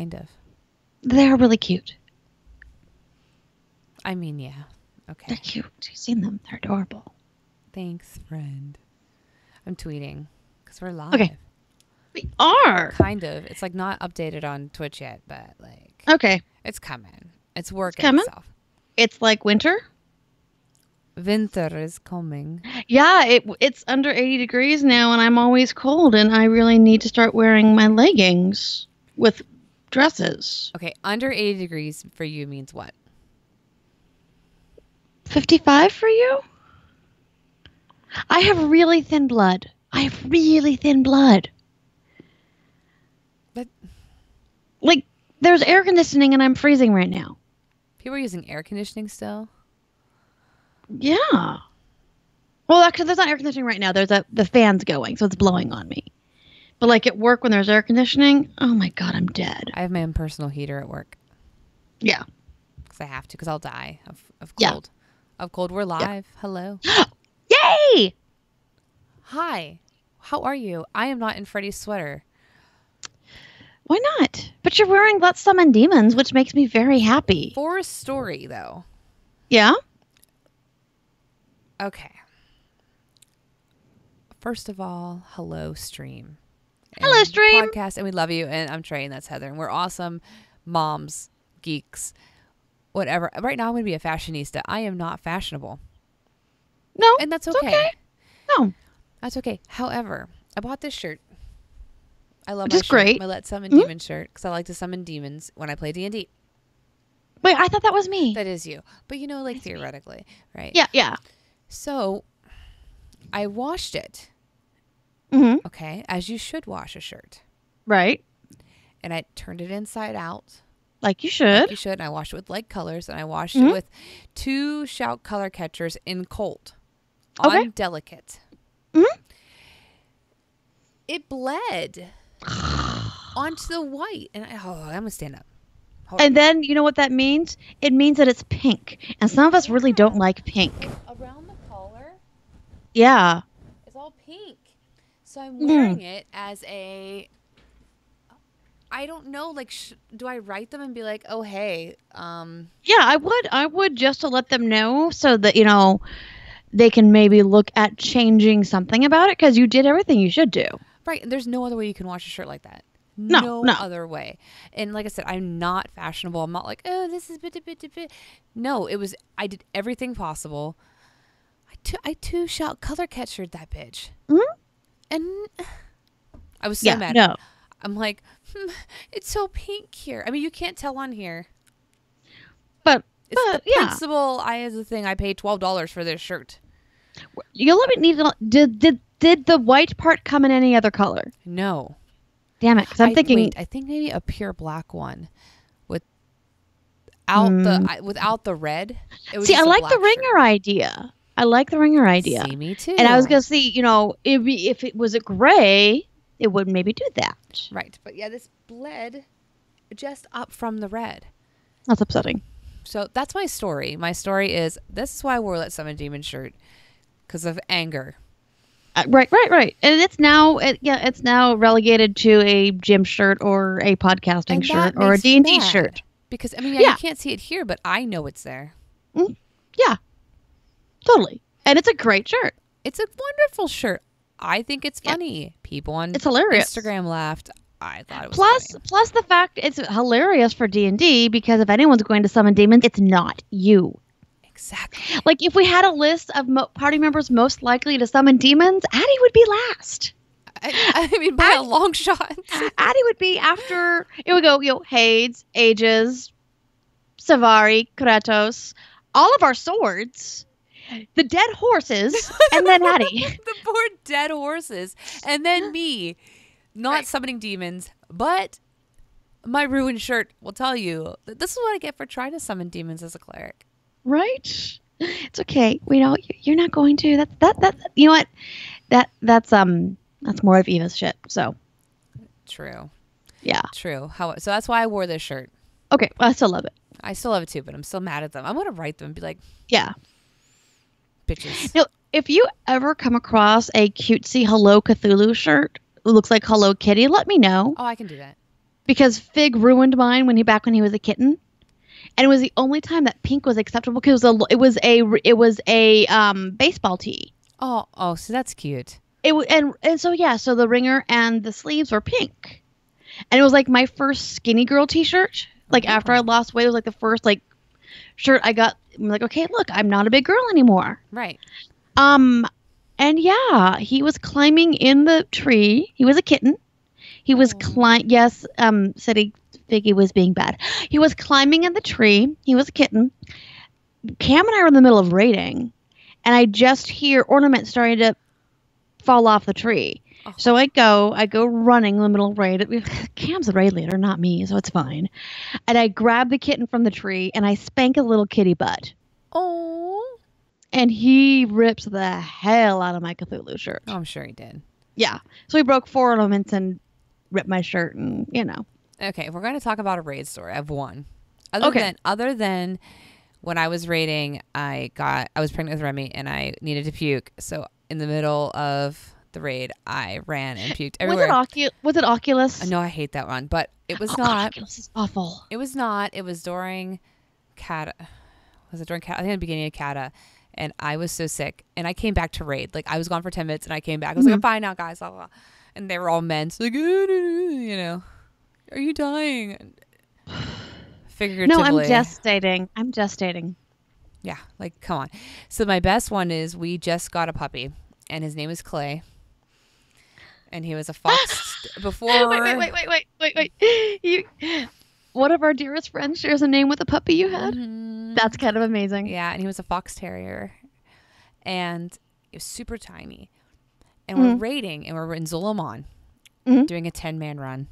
Kind of. They're really cute. I mean, yeah. Okay. They're cute. You've seen them. They're adorable. Thanks, friend. I'm tweeting because we're live. Okay. We are. Kind of. It's like not updated on Twitch yet, but like. Okay. It's coming. It's working coming? itself. It's like winter. Winter is coming. Yeah, it's under 80 degrees now, and I'm always cold, and I really need to start wearing my leggings with dresses. Okay, under 80 degrees for you means what? 55 for you? I have really thin blood. But like, there's air conditioning, and I'm freezing right now. people are using air conditioning still? Yeah. Well, actually, there's not air conditioning right now. There's the fan's going, so it's blowing on me. But like at work when there's air conditioning, oh my God, I'm dead. I have my own personal heater at work. Yeah. Because I have to, because I'll die of Yeah. cold. Of cold. We're live. Hello. Yay! Hi. How are you? I am not in Freddy's sweater. Why not? But you're wearing Let's Summon Demons, which makes me very happy. For a story, though. Yeah? Okay. First of all, hello, stream. Hello, And stream. Podcast, and we love you. And I'm Trey, and that's Heather. And we're awesome moms, geeks, whatever. Right now, I'm going to be a fashionista. I am not fashionable. No. And that's it's okay. No. That's okay. However, I bought this shirt. I love Which my is shirt, great. my Let's Summon Demon shirt, because I like to summon demons when I play D&D. Wait, I thought that was me. That is you. But you know, like theoretically, right? Yeah, yeah. So, I washed it. Mm-hmm. Okay, as you should wash a shirt. Right. And I turned it inside out. Like you should. Like you should. And I washed it with light colors. And I washed it with 2 Shout color catchers in cold. Okay. On delicate. Mm-hmm. It bled onto the white. And I'm going to stand up. And then, you know what that means? It means that it's pink. And some of us really don't like pink. Around the collar, Yeah. it's all pink. So I'm wearing it as a... I don't know, like, do I write them and be like, oh, hey, Yeah, I would just to let them know so that, you know, they can maybe look at changing something about it because you did everything you should do. Right, and there's no other way you can wash a shirt like that. No. Other way. And like I said, I'm not fashionable. I'm not like, oh, this is bit. No, I did everything possible. I 2 Shout color catchered that bitch. Mm-hmm. And I was so mad. No. I'm like, it's so pink here. I mean, you can't tell on here. But It's the yeah. principle. As a thing, I paid $12 for this shirt. You'll let me need to, did the white part come in any other color? No. Damn it, because I'm thinking... I think maybe a pure black one without the red. It was See, I just a like black the ringer idea. I like the ringer idea. See, me too. And I was going to see, you know, if it was a gray, it would maybe do that. Right. But yeah, this bled just up from the red. That's upsetting. So that's my story. My story is, this is why I wore that Summon Demon shirt. Because of anger. Right. And it's now relegated to a gym shirt or a podcasting shirt or a D&D shirt. Because, I mean, you can't see it here, but I know it's there. Yeah. Totally. And it's a great shirt. It's a wonderful shirt. I think it's funny. People on it's hilarious. Instagram laughed. I thought it was funny. Plus the fact it's hilarious for D&D because if anyone's going to summon demons, it's not you. Exactly. Like if we had a list of party members most likely to summon demons, Addie would be last. I mean, by a long shot. Addie would be after. It would go, Hades, Aegis, Savari, Kratos, all of our swords, the dead horses, and then Addie. The poor dead horses, and then me, not summoning demons, but my ruined shirt will tell you that this is what I get for trying to summon demons as a cleric. Right? It's okay. We know you're not going to. That you know what? That's more of Eva's shit. So true. Yeah. True. So that's why I wore this shirt. Okay. Well, I still love it. I still love it too, but I'm still mad at them. I'm gonna write them and be like, yeah, bitches. Now, if you ever come across a cutesy Hello Cthulhu shirt that looks like Hello Kitty, let me know. Oh, I can do that. because Fig ruined mine back when he was a kitten, and it was the only time that pink was acceptable because it was a baseball tee. Oh, so that's cute. So the ringer and the sleeves were pink, and it was like my first skinny girl T-shirt. Like after I lost weight, it was like the first like shirt I got. I'm like, okay, look, I'm not a big girl anymore. Right. And yeah, he was climbing in the tree. He was a kitten. He was Yes, said Figgy was being bad. He was climbing in the tree. He was a kitten. Cam and I were in the middle of raiding, and I just hear ornaments starting to fall off the tree. Oh. So I go running in the middle of raid. Cam's the raid leader, not me, so it's fine. And I grab the kitten from the tree and I spank a little kitty butt. Oh. And he rips the hell out of my Cthulhu shirt. Oh, I'm sure he did. Yeah. So he broke 4 ornaments and ripped my shirt, and Okay, we're going to talk about a raid story. I have one. Other than when I was raiding, I was pregnant with Remy and I needed to puke. So in the middle of the raid, I ran and puked everywhere. Was it Oculus? No, I hate that one, but it was not. Oculus is awful. It was not. It was during Kata. Was it during Kata? I think at the beginning of Kata. And I was so sick. And I came back to raid. Like, I was gone for 10 minutes and I came back. I was like, I'm fine now, guys. Blah, blah. And they were all men. So like, are you dying? Figuratively. No, I'm gestating. Yeah, like, come on. So my best one is we just got a puppy. And his name is Clay. And he was a fox before. Wait. One of our dearest friends shares a name with a puppy you had. Mm-hmm. That's kind of amazing. Yeah, and he was a fox terrier. And it was super tiny. And we're raiding, and we're in Zul'Aman doing a 10-man run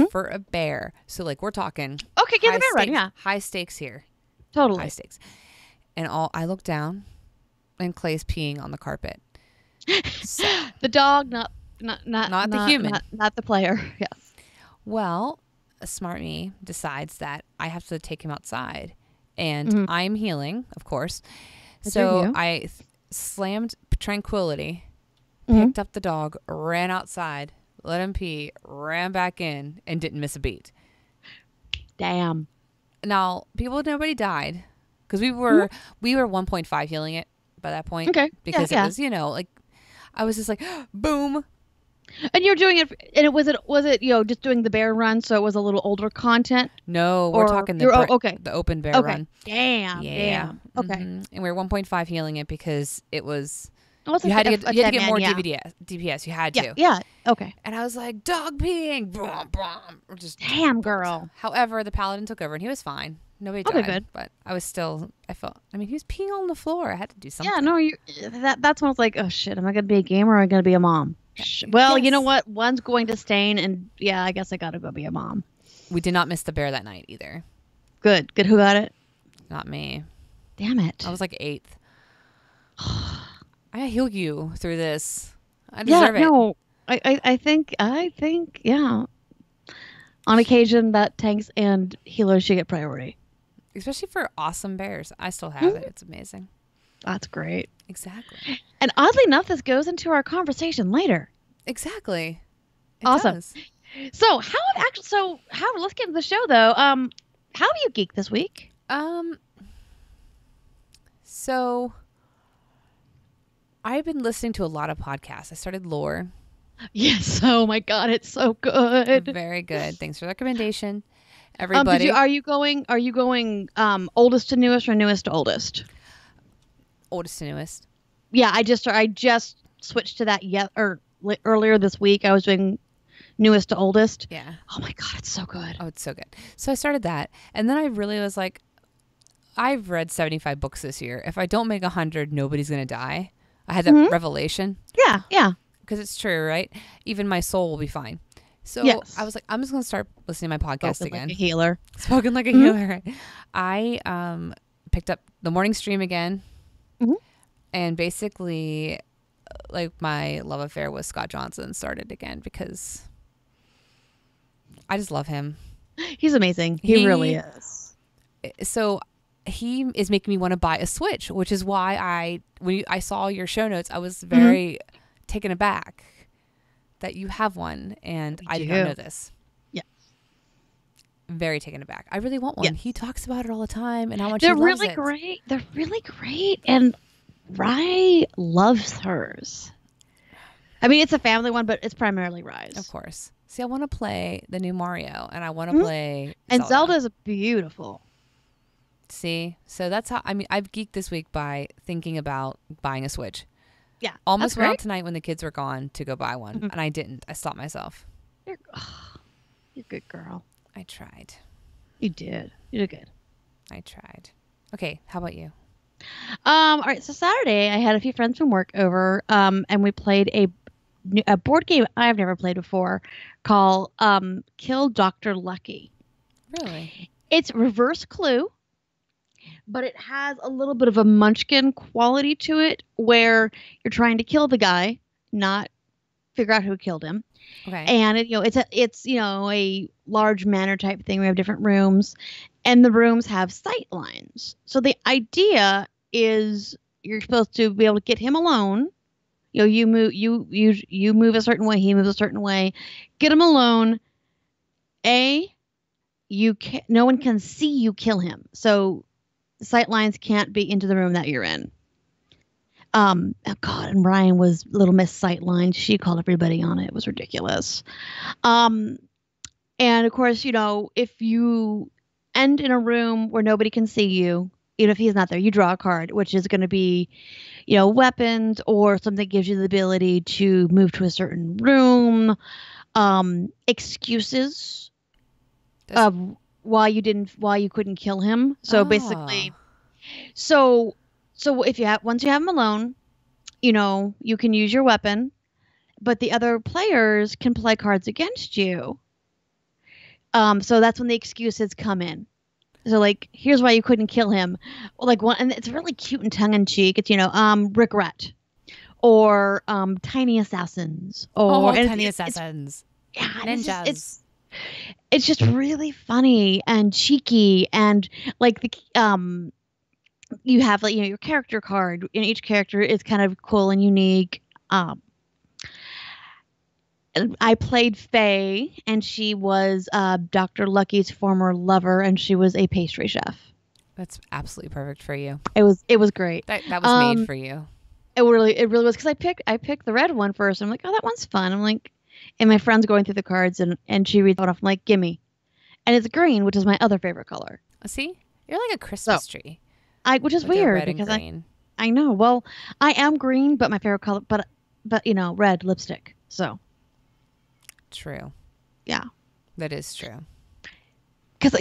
for a bear. So, like, we're talking. Okay, get the bear run, yeah. High stakes here. Totally. High stakes. And I look down, and Clay's peeing on the carpet. So, the dog, not the human. Not the player, yes. Well, a smart me decides that I have to take him outside. And I'm healing, of course. So I slammed Tranquility, picked up the dog, ran outside, let him pee, ran back in, and didn't miss a beat. Damn. Now, nobody died. Because we were 1.5 healing it by that point. Okay. Because it was, like, I was just like, boom. And you're doing it, and was it just doing the bear run, so it was a little older content? No, we're talking the open bear run. Damn. Okay. And we were 1.5 healing it because it was. You had to get more DPS. You had to. Yeah. Okay. And I was like, dog peeing. Boom, boom. Just damn, girl. However, the paladin took over and he was fine. Nobody died. Okay, good. But I he was peeing on the floor. I had to do something. Yeah, no, that's when I was like, oh shit, am I going to be a gamer or am I going to be a mom? Well, yes. You know what? One's going to stain, and yeah, I guess I got to go be a mom. We did not miss the bear that night either. Good. Who got it? Not me. Damn it. I was like 8th. I heal you through this. I deserve it. No, I think, yeah. On occasion, that tanks and healers should get priority. Especially for awesome bears. I still have it. It's amazing. That's great. Exactly. And oddly enough, this goes into our conversation later. Exactly. Awesome. Does. So let's get into the show though. How have you geeked this week? So I've been listening to a lot of podcasts. I started Lore. Yes. Oh my God, it's so good. Very good. Thanks for the recommendation. Everybody. Are you going oldest to newest or newest to oldest? Oldest to newest. Yeah, I just switched to that earlier this week. I was doing newest to oldest. Yeah. Oh my God, it's so good. Oh, it's so good. So I started that, and then I really was like, I've read 75 books this year. If I don't make 100, nobody's gonna die. I had that revelation. Yeah. Because it's true, right? Even my soul will be fine. So yes. I was like, I'm just gonna start listening to my podcast again. Like a healer. Spoken like a healer. I picked up the morning stream again. And basically, like, my love affair with Scott Johnson started again because I just love him. He's amazing. He really is. So he is making me want to buy a Switch, which is why when I saw your show notes, I was very taken aback that you have one, and I did not know this. Yeah. very taken aback. I really want one. Yes. He talks about it all the time and how much They're he loves really it. great. They're really great. And Rye loves hers. I mean, it's a family one, but it's primarily Rye's. Of course. See, I want to play the new Mario, and I want to play And Zelda's beautiful. See? So that's how, I mean, I've geeked this week by thinking about buying a Switch. Yeah. Almost went out tonight when the kids were gone to go buy one, and I didn't. I stopped myself. You're a good girl. I tried. You did. You did good. I tried. Okay, how about you? All right. So Saturday, I had a few friends from work over, and we played a board game I've never played before called Kill Dr. Lucky. Really? It's reverse Clue, but it has a little bit of a Munchkin quality to it, where you're trying to kill the guy, not figure out who killed him. Okay. And it's a large manor type thing. We have different rooms, and the rooms have sight lines. So the idea is you're supposed to be able to get him alone. You move a certain way, he moves a certain way. Get him alone. No one can see you kill him. So the sight lines can't be into the room that you're in. Oh God, and Ryan was Little Miss Sightline. She called everybody on it. It was ridiculous. And of course, if you end in a room where nobody can see you, even if he's not there, you draw a card, which is going to be, weapons or something that gives you the ability to move to a certain room, excuses of why you couldn't kill him. So basically, so once you have him alone, you can use your weapon, but the other players can play cards against you. So that's when the excuses come in. So here's why you couldn't kill him. And it's really cute and tongue in cheek. It's regret, or tiny assassins, or tiny assassins. Ninjas. It's just really funny and cheeky, and you have your character card, and each character is kind of cool and unique. I played Faye, and she was Dr. Lucky's former lover, and she was a pastry chef. That's absolutely perfect for you. It was great. That was made for you. It really was, because I picked the red one first. I'm like, oh, that one's fun. I'm like, and my friend's going through the cards, and she reads it off. I'm like, gimme, and it's green, which is my other favorite color. See, you're like a Christmas tree. Which is weird because I know. Well, I am green, but my favorite color, but red lipstick. So. True. Yeah. That is true. Because,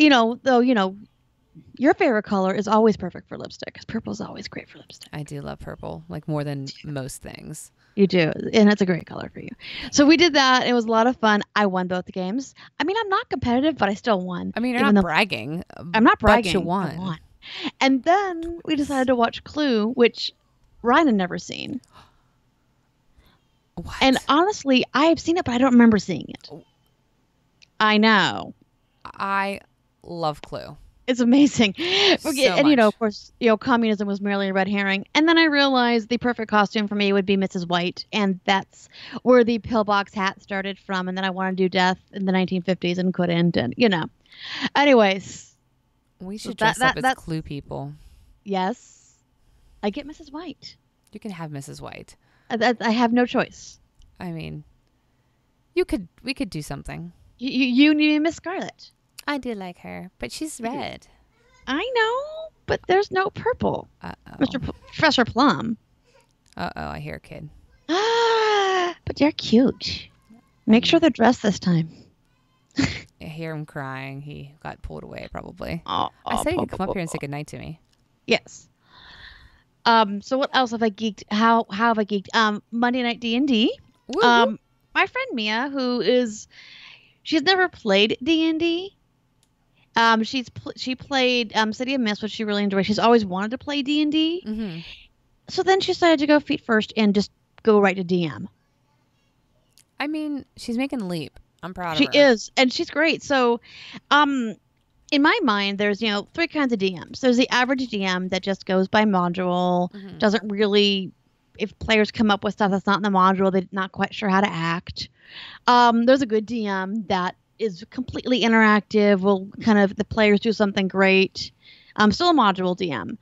your favorite color is always perfect for lipstick, because purple is always great for lipstick. I do love purple, more than most things. You do. And it's a great color for you. So we did that. It was a lot of fun. I won both the games. I mean, I'm not competitive, but I still won. I mean, you're not bragging. I'm not bragging. But you won. I won. And then we decided to watch Clue, which Ryan had never seen. What? And honestly, I have seen it, but I don't remember seeing it. I know. I love Clue. It's amazing. So and, much. Of course, communism was merely a red herring. And then I realized the perfect costume for me would be Mrs. White. And that's where the pillbox hat started from. And then I wanted to do death in the 1950s and couldn't. And, Anyways. We should dress up as Clue people. Yes. I get Mrs. White. You can have Mrs. White. I have no choice. I mean, we could do something. You need Miss Scarlet. I do like her, but she's red. I know, but there's no purple. Uh-oh. Professor Plum. Uh-oh, I hear a kid. But they're cute. Make sure they're dressed this time. I hear him crying. He got pulled away, probably. I said he could come up here and say goodnight to me. Yes. So what else have I geeked? How have I geeked? Monday Night D&D. My friend Mia, she's never played D&D. She played City of Mist, which she really enjoyed. She's always wanted to play D&D. Mm-hmm. So then she decided to go feet first and just go right to DM. I mean, she's making the leap. I'm proud of her. She is, and she's great. So, in my mind, there's, three kinds of DMs. There's the average DM that just goes by module, doesn't really, if players come up with stuff that's not in the module, they're not quite sure how to act. There's a good DM that is completely interactive. Will kind of the players do something great. Still a module DM,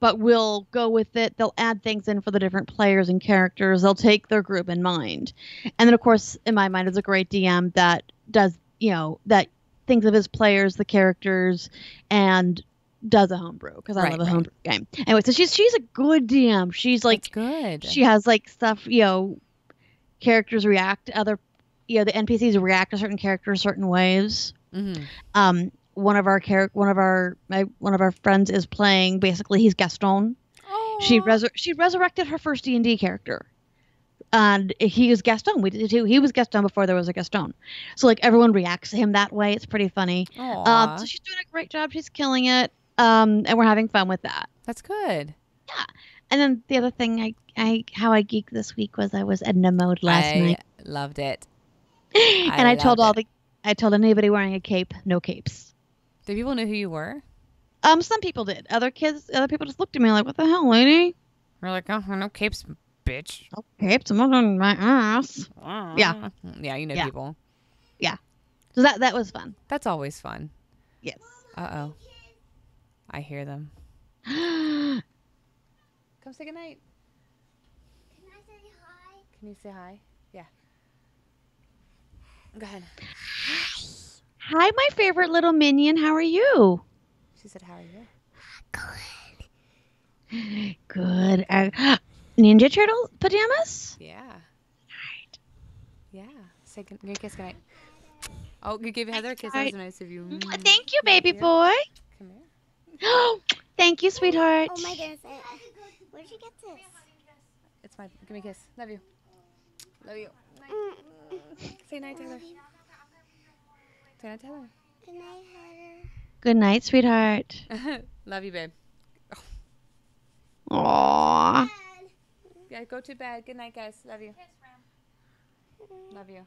but we'll go with it. They'll add things in for the different players and characters. They'll take their group in mind, and then of course, in my mind, is a great DM that does that thinks of his players, the characters, and does a homebrew because I love a homebrew game. Anyway, so she's a good DM. She's like That's good. She has like stuff characters react to other the NPCs react to certain characters certain ways. One of our friends is playing, basically he's Gaston. Aww. She resurrected her first D&D character, and he was Gaston. We did it too. He was Gaston before there was a Gaston, so like everyone reacts to him that way. It's pretty funny. So she's doing a great job. She's killing it, and we're having fun with that. That's good. Yeah. And then the other thing how I geeked this week was I was Edna mode last night. Loved it. And I told anybody wearing a cape, no capes. Did people know who you were? Some people did. Other people just looked at me like, "What the hell, lady?" We're like, "Oh, no capes, bitch." No capes, I'm on my ass. Yeah. Yeah, you know people. Yeah. So that was fun. That's always fun. Yes. Uh-oh. I hear them. Come say goodnight. Can I say hi? Can you say hi? Yeah. Go ahead. Hi, my favorite little minion. How are you? She said, "How are you?" Good. Ninja Turtle pajamas? Yeah. Right. Yeah. Say give me a kiss goodnight. Oh, you gave Heather a kiss. That was nice of you. Thank you, baby boy. Come here. Oh, thank you, sweetheart. Oh my goodness. Where'd you get this? It's mine. Give me a kiss. Love you. Love you. Night. Say night, Tyler. Say night, Tyler. Good night, Heather. Good night, sweetheart. Love you, babe. Aww. Yeah, go to bed. Good night, guys. Love you. Love you.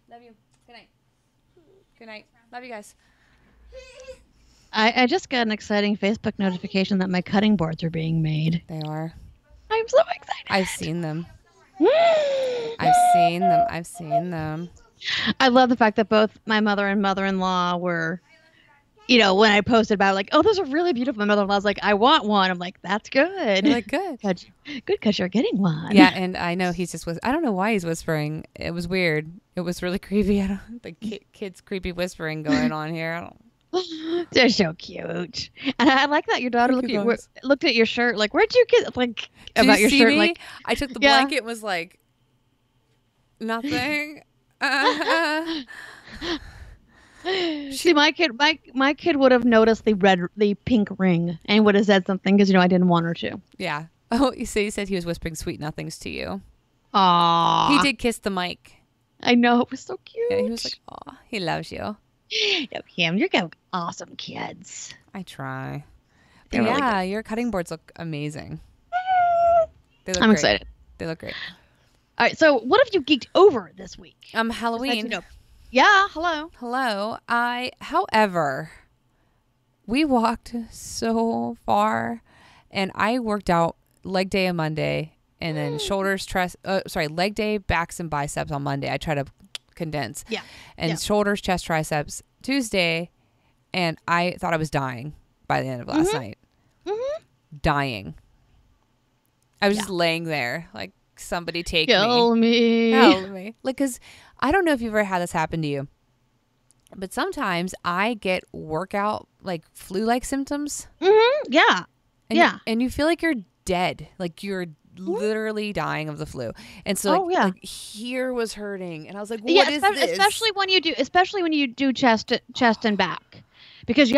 Love you. Good night. Good night. Love you guys. I just got an exciting Facebook notification that my cutting boards are being made. They are. I'm so excited. I've seen them. I've seen them. I've seen them. I love the fact that both my mother and mother-in-law were, when I posted about it, like, "Oh, those are really beautiful." My mother-in-law's like, "I want one." I'm like, "That's good." You're like, good. Good, because you're getting one. Yeah, and I know he's just I don't know why he's whispering. It was weird. It was really creepy. The kids' creepy whispering going on here. I don't. They're so cute, and I like that your daughter looked at your shirt. Like, where'd you get about your shirt? Me? Like, I took the blanket. Was like nothing. See, my kid would have noticed the pink ring and would have said something because I didn't want her to. Yeah. Oh, you said he was whispering sweet nothings to you. Aww. He did kiss the mic. I know, it was so cute. Yeah, he was like, "Aw, he loves you." Him, you're got awesome kids. I try. But yeah, really your cutting boards look amazing. They look I'm great. excited. They look great. All right, so what have you geeked over this week? Halloween. Yeah, hello. Hello. However, we walked so far, and I worked out leg day on Monday, and then leg day, backs, and biceps on Monday. I try to condense. Yeah. And shoulders, chest, triceps Tuesday, and I thought I was dying by the end of last night. Mm-hmm. Dying. I was just laying there, like, somebody take Kill me. Help me. Like, because I don't know if you've ever had this happen to you, but sometimes I get workout, like, flu-like symptoms. Mm-hmm. Yeah. And you feel like you're dead. Like, you're literally dying of the flu. And so, like, here was hurting. And I was like, what is this? Especially when you do chest and back. Because,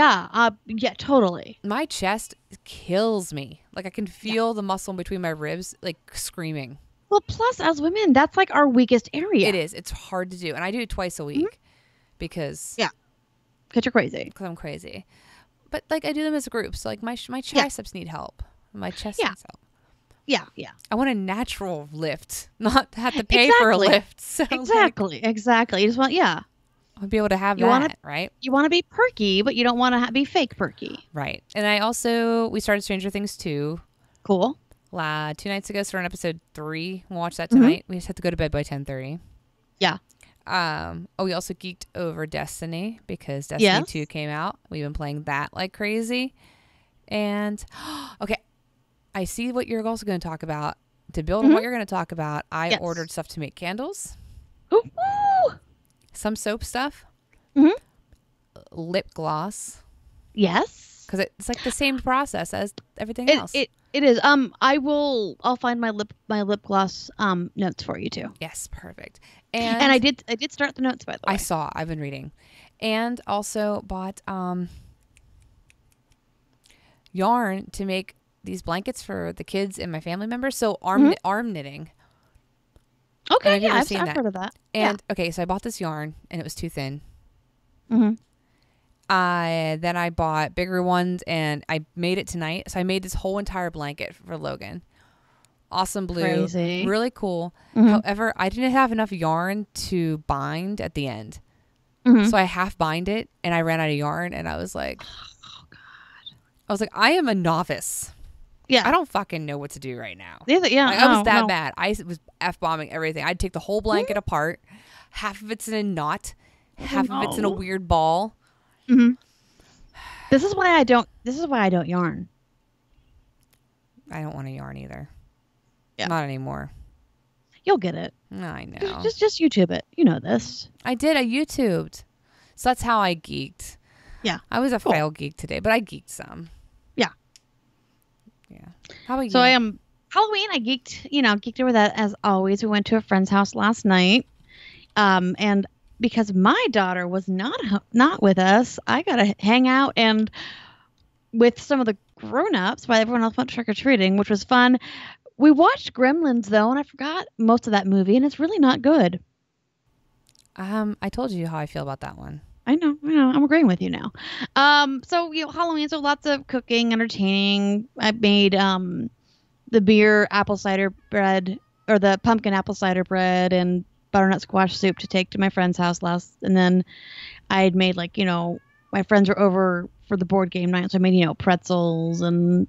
totally. My chest kills me. Like, I can feel the muscle in between my ribs, like, screaming. Well, plus, as women, that's, like, our weakest area. It is. It's hard to do. And I do it twice a week because... Yeah. Because you're crazy. Because I'm crazy. But, like, I do them as a group. So, like, my triceps need help. My chest needs help. Yeah, yeah. I want a natural lift, not have to pay for a lift. So exactly. You just want, I'll be able to have that, right? You want to be perky, but you don't want to be fake perky. Right. And we started Stranger Things 2. Cool. 2 nights ago, so we're on episode 3. We'll watch that tonight. We just have to go to bed by 10:30. Yeah. We also geeked over Destiny because Destiny 2 came out. We've been playing that like crazy. And okay, I see what you're also going to talk about. To build on what you're going to talk about, I ordered stuff to make candles. Ooh. Some soap stuff. Lip gloss. Yes. Because it's like the same process as everything else. It is. I'll find my lip gloss notes for you too. Yes, perfect. And I did start the notes, by the way. I've been reading. And also bought yarn to make these blankets for the kids and my family members. So arm knitting. Okay, yeah, I've heard of that. And okay, so I bought this yarn and it was too thin. Mm-hmm. Then I bought bigger ones and I made it tonight. So I made this whole entire blanket for Logan. Awesome blue. Crazy. Really cool. However, I didn't have enough yarn to bind at the end. So I half bind it and I ran out of yarn and I was like, oh God. I am a novice. Yeah. I don't fucking know what to do right now. Yeah. Like, I was that bad. I was F-bombing everything. I'd take the whole blanket apart. Half of it's in a knot. Half of it's in a weird ball. This is why I don't yarn. I don't want to yarn either. Yeah. Not anymore. You'll get it. I know. Just YouTube it. You know this. I did. I YouTubed. So that's how I geeked. Yeah. I was a fail geek today, but I geeked some. Yeah. Yeah. How about you? So I am Halloween. I geeked over that as always. We went to a friend's house last night. And because my daughter was not with us, I got to hang out and with some of the grown-ups while everyone else went trick-or-treating, which was fun. We watched Gremlins, though, and I forgot most of that movie, and it's really not good. I told you how I feel about that one. I know. I'm agreeing with you now. So, Halloween, so lots of cooking, entertaining. I made the beer apple cider bread, or the pumpkin apple cider bread, and butternut squash soup to take to my friend's house and then I had made my friends were over for the board game night, so I made pretzels and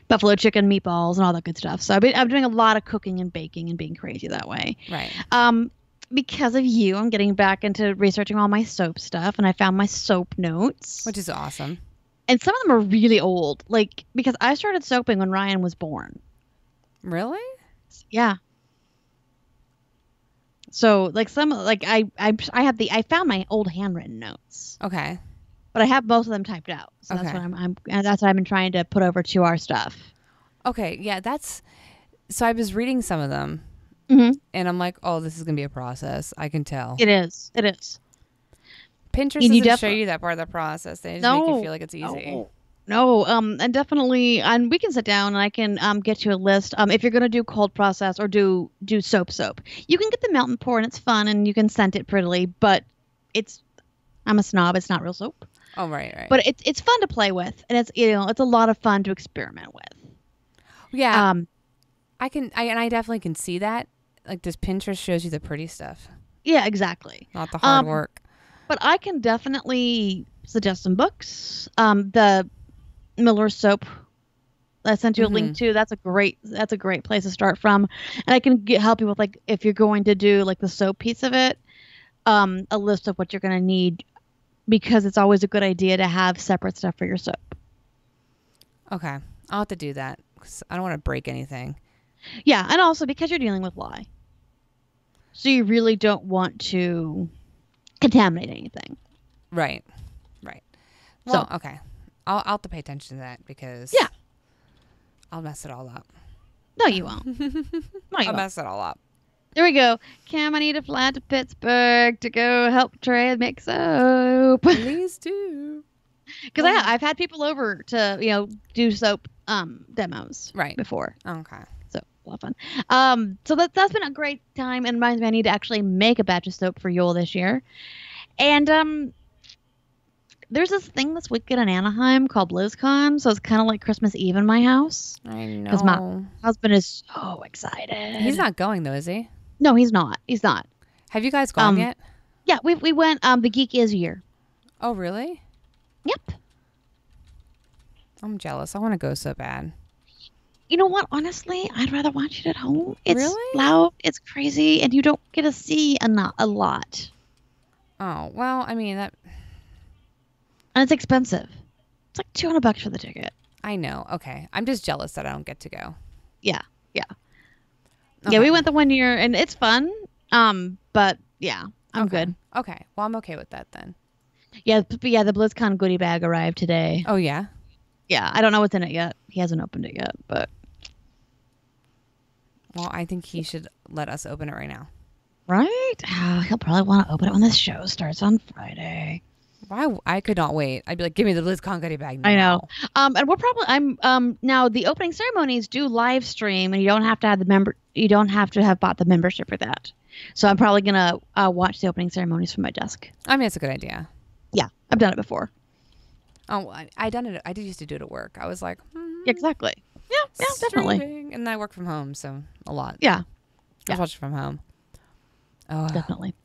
buffalo chicken meatballs and all that good stuff. So I'm doing a lot of cooking and baking and being crazy that way. Right. Because of you, I'm getting back into researching all my soap stuff, and I found my soap notes, which is awesome. And some of them are really old, because I started soaping when Ryan was born. Really? Yeah. So I found my old handwritten notes. Okay. But I have most of them typed out. So that's what I've been trying to put over to our stuff. Okay. Yeah, so I was reading some of them and I'm like, oh, this is going to be a process. I can tell. It is. Pinterest doesn't show you that part of the process. They just make you feel like it's easy. No, and definitely, and we can sit down and I can get you a list. If you're gonna do cold process or do soap, you can get the melt and pour and it's fun and you can scent it prettily. But I'm a snob. It's not real soap. Oh right. But it's fun to play with, and it's a lot of fun to experiment with. Yeah. I definitely can see that. Like this Pinterest shows you the pretty stuff. Yeah, exactly. Not the hard work. But I can definitely suggest some books. The Miller soap I sent you a link to, that's a great place to start from, and I can help you with if you're going to do the soap piece of it, a list of what you're going to need, because it's always a good idea to have separate stuff for your soap. Okay, I'll have to do that because I don't want to break anything. Yeah, and also because you're dealing with lye, so you really don't want to contaminate anything. Right. Well, okay. I'll have to pay attention to that because I'll mess it all up. No, you won't. I'll mess it all up. There we go. Cam, I need to fly to Pittsburgh to go help Trey make soap. Please do. Because I've had people over to do soap demos before. Okay. So a lot of fun. So that's been a great time, and reminds me I need to actually make a batch of soap for Yule this year. And there's this thing this weekend in Anaheim called BlizzCon, so it's kind of like Christmas Eve in my house. I know. Because my husband is so excited. He's not going, though, is he? No, he's not. Have you guys gone yet? Yeah, we went the Geek is year. Oh, really? Yep. I'm jealous. I want to go so bad. You know what? Honestly, I'd rather watch it at home. It's Really? loud, it's crazy, and you don't get to see a lot. Oh, well, I mean, that And it's expensive. It's like $200 for the ticket. I know. Okay. I'm just jealous that I don't get to go. Yeah, yeah, Okay. yeah. We went the one year, and it's fun. But yeah, I'm Okay. good. Okay. Well, I'm okay with that then. Yeah, but yeah. The BlizzCon goodie bag arrived today. Oh, yeah? Yeah, I don't know what's in it yet. He hasn't opened it yet, but Well, I think he should let us open it right now. right. He'll probably want to open it when this show starts on Friday. Why? I could not wait. I'd be like, give me the BlizzCon goodie bag now. I know. And we're probably now the opening ceremonies do live stream, and you don't have to have you don't have to have bought the membership for that. So I'm probably gonna watch the opening ceremonies from my desk. I mean, it's a good idea. Yeah, I've done it before. Oh, I done it. I did used to do it at work. I was like, Exactly. Yeah, definitely. streaming. And I work from home, so a lot. Yeah, I watch it from home. Oh, definitely.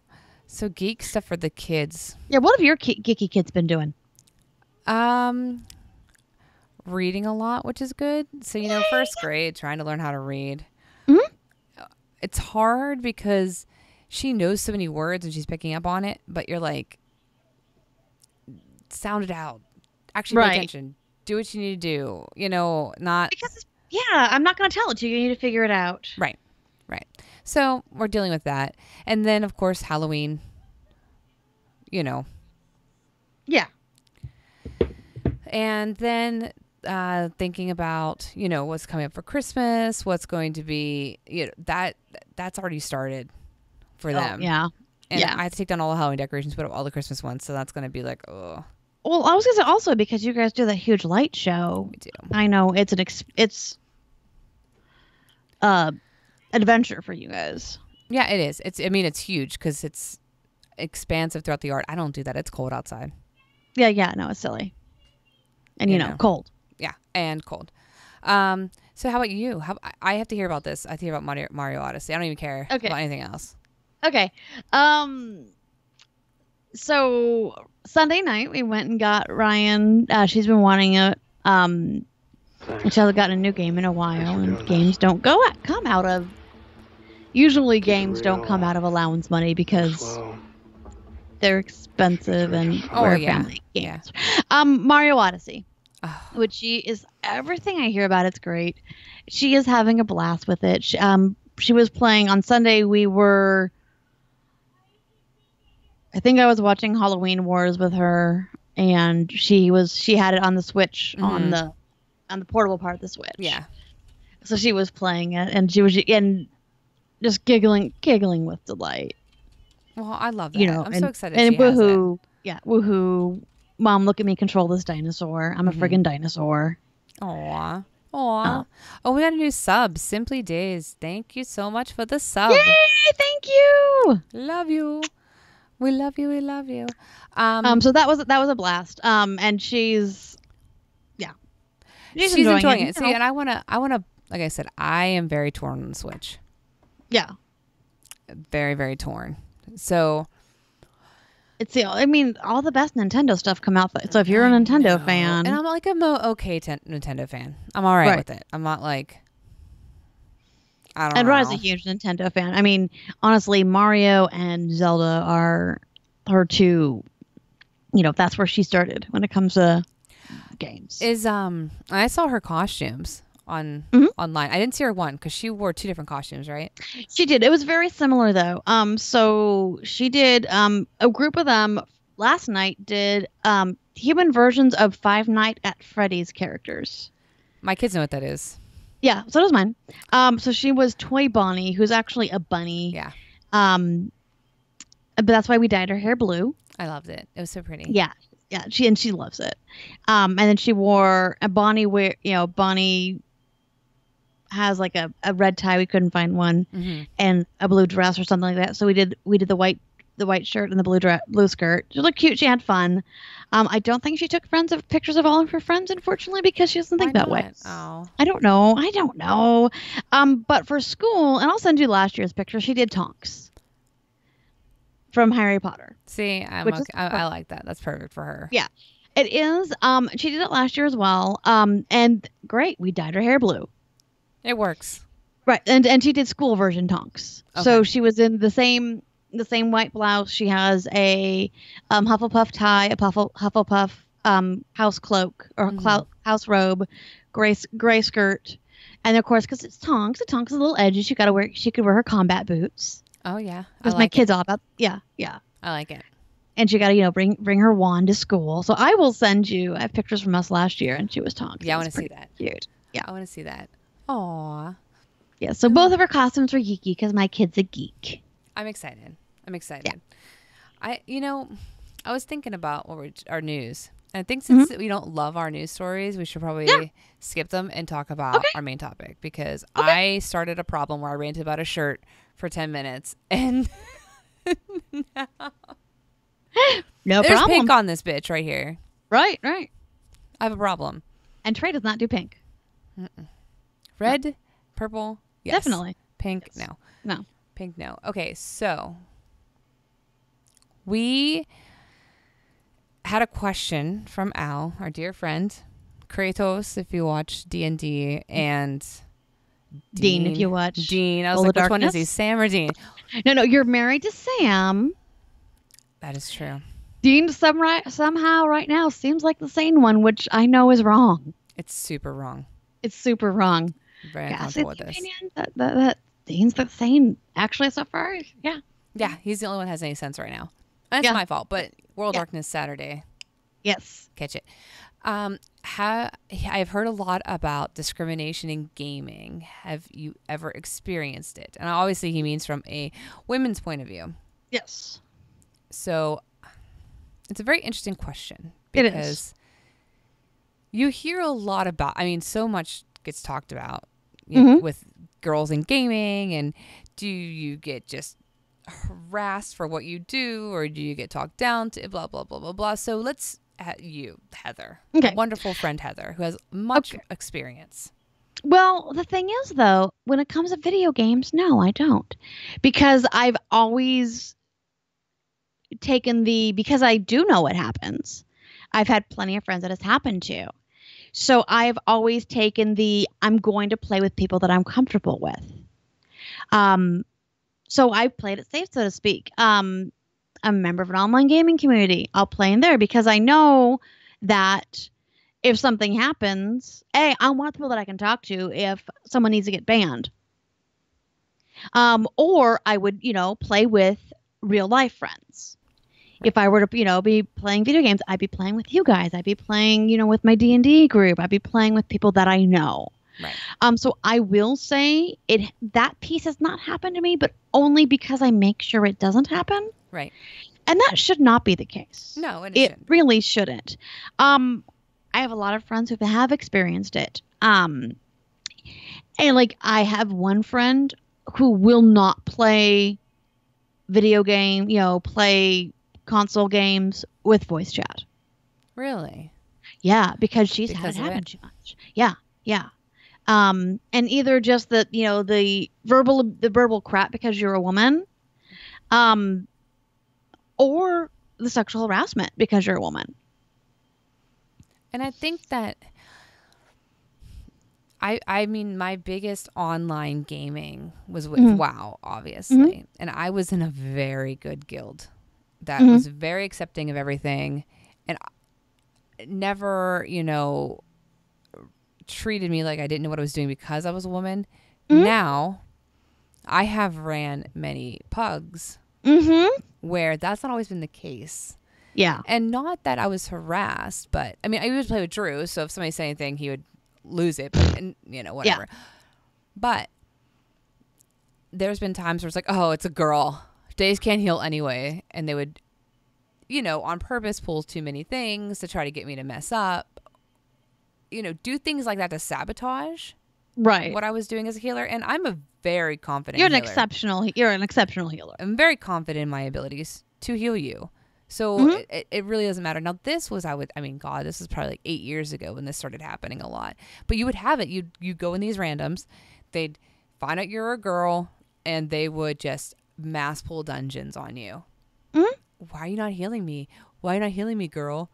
so geek stuff for the kids. Yeah, what have your geeky kids been doing? Reading a lot, which is good. So, first grade, trying to learn how to read. Mhm. It's hard because she knows so many words and she's picking up on it, but you're like, sound it out. Actually pay attention. Do what you need to do. Not Because I'm not going to tell it to you. You need to figure it out. right. So we're dealing with that, and then of course Halloween. Yeah. And then thinking about what's coming up for Christmas, what's going to be that's already started for them. Yeah. And I have to take down all the Halloween decorations, put up all the Christmas ones, so that's going to be like, oh. Well, I was going to say also because you guys do that huge light show. We do. I know it's it's adventure for you guys. Yeah, it is. It's huge because it's expansive throughout the yard. I don't do that. It's cold outside. Yeah, no, it's silly. And cold. Yeah, and cold. So how about you? I have to hear about this. I have to hear about Mario Odyssey. I don't even care about anything else. Okay. So Sunday night we went and got Ryan. She's been wanting it. She hasn't gotten a new game in a while, and games don't come out of. Usually, games don't come out of allowance money because they're expensive and we're family games. Yeah. Mario Odyssey, which she is everything I hear about. It's great. She is having a blast with it. She was playing on Sunday. I think I was watching Halloween Wars with her, and she had it on the Switch on the portable part of the Switch. Yeah. So she was playing it, and she was just giggling with delight. Well, I love that. I'm so excited. And she has woohoo! it. Yeah, woohoo! Mom, look at me control this dinosaur. I'm a friggin' dinosaur. Aw. Oh, we got a new sub. Simply Days. Thank you so much for the sub. Yay! Thank you. Love you. We love you. We love you. So that was a blast. And she's enjoying it. See, and I wanna like I said, I am very torn on the Switch. Yeah. Very, very torn. So it's all the best Nintendo stuff come out. So if you're a Nintendo fan, and I'm like okay Nintendo fan, I'm all right with it. I'm not like I don't know. And Rod's a huge Nintendo fan. Honestly, Mario and Zelda are her two. That's where she started when it comes to games. I saw her costumes on online. I didn't see her one because she wore two different costumes, right? She did. It was very similar though. So she did a group of them last night did human versions of Five Nights at Freddy's characters. My kids know what that is. Yeah, so does mine. So she was Toy Bonnie, who's actually a bunny. Yeah. But that's why we dyed her hair blue. I loved it. It was so pretty. Yeah. Yeah, she loves it. And then she wore a Bonnie Bonnie has like a red tie, we couldn't find one, and a blue dress or something like that. So we did the white shirt and the blue skirt. She looked cute. She had fun. I don't think she took pictures of all of her friends, unfortunately, because she doesn't think that way. Oh. I don't know. But for school, and I'll send you last year's picture, she did Tonks from Harry Potter. See, I like that. That's perfect for her. Yeah, it is. She did it last year as well. And great. We dyed her hair blue. It works. Right, and she did school version Tonks. Okay. So she was in the same white blouse. She has a Hufflepuff tie, a Hufflepuff house cloak or house robe, gray skirt, and of course because it's Tonks, the Tonks is a little edgy. She could wear her combat boots. Oh yeah, Because my kids all about yeah. I like it. And she got to bring her wand to school. So I will send you. I have pictures from us last year, and she was Tonks. Yeah, I want to see that. Cute. Yeah, I want to see that. Aw. Yeah. So both of her costumes were geeky because my kid's a geek. I'm excited. Yeah. I was thinking about our news. And I think since we don't love our news stories, we should probably skip them and talk about our main topic because I started a problem where I ranted about a shirt for 10 minutes and No there's problem. pink on this bitch right here. Right. I have a problem. And Trey does not do pink. Red, purple, yes. Definitely. Pink, Yes. no. Pink, no. Okay, so we had a question from Al, our dear friend, Kratos, if you watch D&D, and Dean, if you watch Dean. I was All like, the which one is he, Darkness? Sam or Dean? No, you're married to Sam. That is true. Dean somehow right now seems like the sane one, which I know is wrong. It's super wrong. It's super wrong. I'm very Yeah, uncomfortable it's with the this. opinion that Dean's the sane actually so far. Yeah. Yeah, he's the only one that has any sense right now. That's Yeah. my fault, but World Yeah. Darkness Saturday. Yes. Catch it. I've heard a lot about discrimination in gaming. Have you ever experienced it? And obviously he means from a women's point of view. Yes. So it's a very interesting question It is. because you hear a lot about, so much gets talked about with girls in gaming, and do you get just harassed for what you do, or do you get talked down to, blah, blah, blah, blah, blah. So let's Heather, Okay. a wonderful friend Heather, who has much experience. Well, the thing is, though, when it comes to video games, no, I don't. Because I've always because I do know what happens. I've had plenty of friends that it's happened to. So I've always taken I'm going to play with people that I'm comfortable with. So I've played it safe, so to speak. I'm a member of an online gaming community. I'll play in there because I know that if something happens, I'm one of the people that I can talk to if someone needs to get banned. Or I would, play with real life friends. Right. If I were to, be playing video games, I'd be playing with you guys. I'd be playing, with my D&D group. I'd be playing with people that I know. Right. So I will say that piece has not happened to me, but only because I make sure it doesn't happen. Right. And that should not be the case. No, it really shouldn't. I have a lot of friends who have experienced it. And I have one friend who will not play video game, play console games with voice chat. Really? Yeah, because she's had it happen too much. Yeah. And either just the verbal crap because you're a woman, or the sexual harassment because you're a woman. And I think that my biggest online gaming was with WoW, obviously. And I was in a very good guild that was very accepting of everything and never, treated me like I didn't know what I was doing because I was a woman. Now, I have ran many pugs where that's not always been the case. Yeah. And not that I was harassed, but I would play with Drew, so if somebody said anything, he would lose it, but, whatever. Yeah. But there's been times where it's like, oh, it's a girl. Days can't heal anyway. And they would, on purpose pull too many things to try to get me to mess up. Do things like that to sabotage what I was doing as a healer. And I'm a very confident healer. You're an exceptional healer. I'm very confident in my abilities to heal you. So it really doesn't matter. Now this was, this is probably like 8 years ago when this started happening a lot. But you would have it. You go in these randoms. They'd find out you're a girl and they would just mass pull dungeons on you. Why are you not healing me? Why are you not healing me, girl?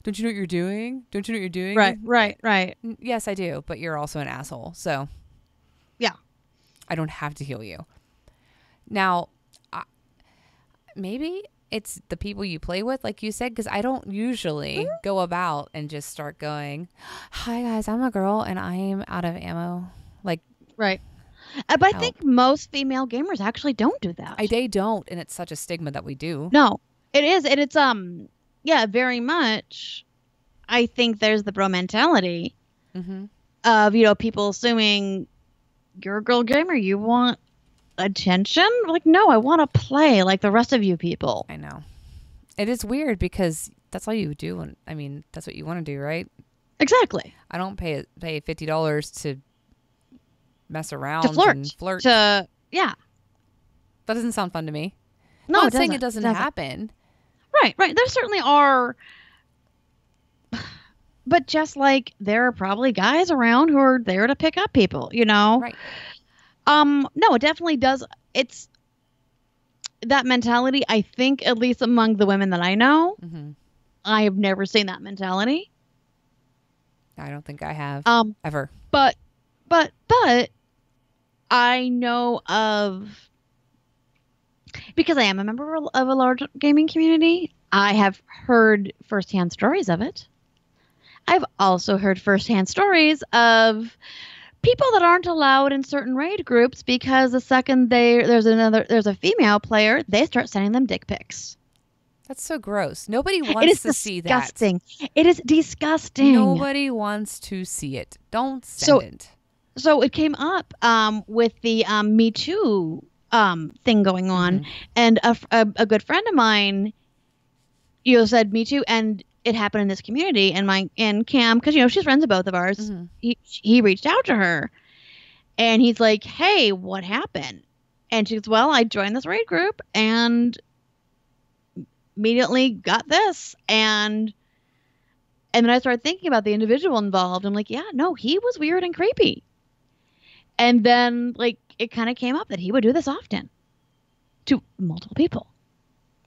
Don't you know what you're doing? Don't you know what you're doing? Right. Yes, I do. But you're also an asshole. So Yeah. I don't have to heal you. Now, maybe it's the people you play with, like you said, because I don't usually go about and just start going, "Hi guys, I'm a girl and I'm out of ammo." Like, right. But I think most female gamers actually don't do that. They don't, and it's such a stigma that we do. No, it is, and it's yeah, very much. I think there's the bro mentality of people assuming you're a girl gamer, you want attention. Like, no, I want to play like the rest of you people. I know. It is weird because that's all you do, and I mean that's what you want to do, right? Exactly. I don't pay $50 to mess around to flirt. Yeah. That doesn't sound fun to me. No, I'm not saying it doesn't happen. Right. There certainly are. But just like there are probably guys around who are there to pick up people, Right. No, it definitely does. It's that mentality. I think at least among the women that I know, I have never seen that mentality. I don't think I have ever. But I know of, because I am a member of a large gaming community, I have heard firsthand stories of it. I've also heard firsthand stories of people that aren't allowed in certain raid groups because the second there's a female player, they start sending them dick pics. That's so gross. Nobody wants to see that. It is disgusting. Nobody wants to see it. Don't send it. So it came up with the Me Too thing going on, and a good friend of mine, said Me Too, and it happened in this community, and Cam, because she's friends with both of ours, he reached out to her, and he's like, "Hey, what happened?" And she goes, "Well, I joined this raid group and immediately got this," and then I started thinking about the individual involved. I'm like, yeah, no, he was weird and creepy. And then it kind of came up that he would do this often to multiple people.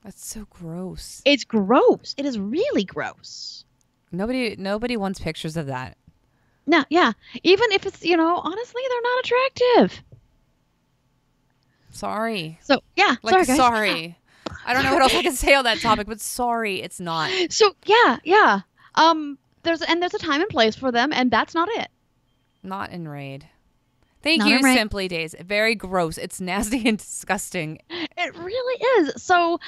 That's so gross. It's gross. It is really gross. Nobody wants pictures of that. No, yeah. Even if it's, honestly, they're not attractive. Sorry. So, yeah. Sorry, guys. Sorry. I don't know what else I can say on that topic, but sorry, it's not. So, yeah. There's a time and place for them, and that's not it. Not in Raid. Thank you, Simply Days. Very gross. It's nasty and disgusting. It really is. So,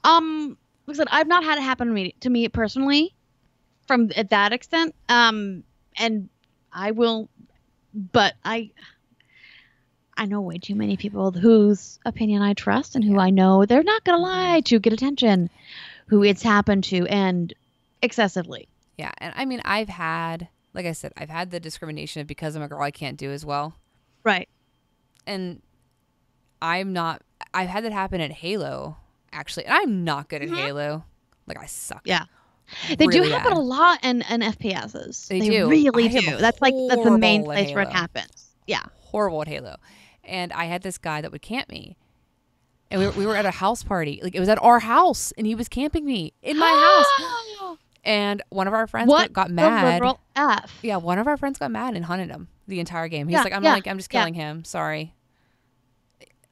like I said, I've not had it happen to me personally, from at that extent. And I will, but I know way too many people whose opinion I trust and who I know they're not gonna lie to get attention, who it's happened to, and excessively. Yeah, and I mean, I've had the discrimination of because I'm a girl I can't do as well. Right. And I've had that happen at Halo, actually. And I'm not good at Halo. I suck. Yeah. They do happen a lot in FPSs. They do. Really do. That's the main place where it happens. Yeah. Horrible at Halo. And I had this guy that would camp me. And we were at a house party. It was at our house. And he was camping me in my house. And one of our friends got mad. Yeah, one of our friends got mad and hunted him the entire game. He's I'm just killing him. Sorry.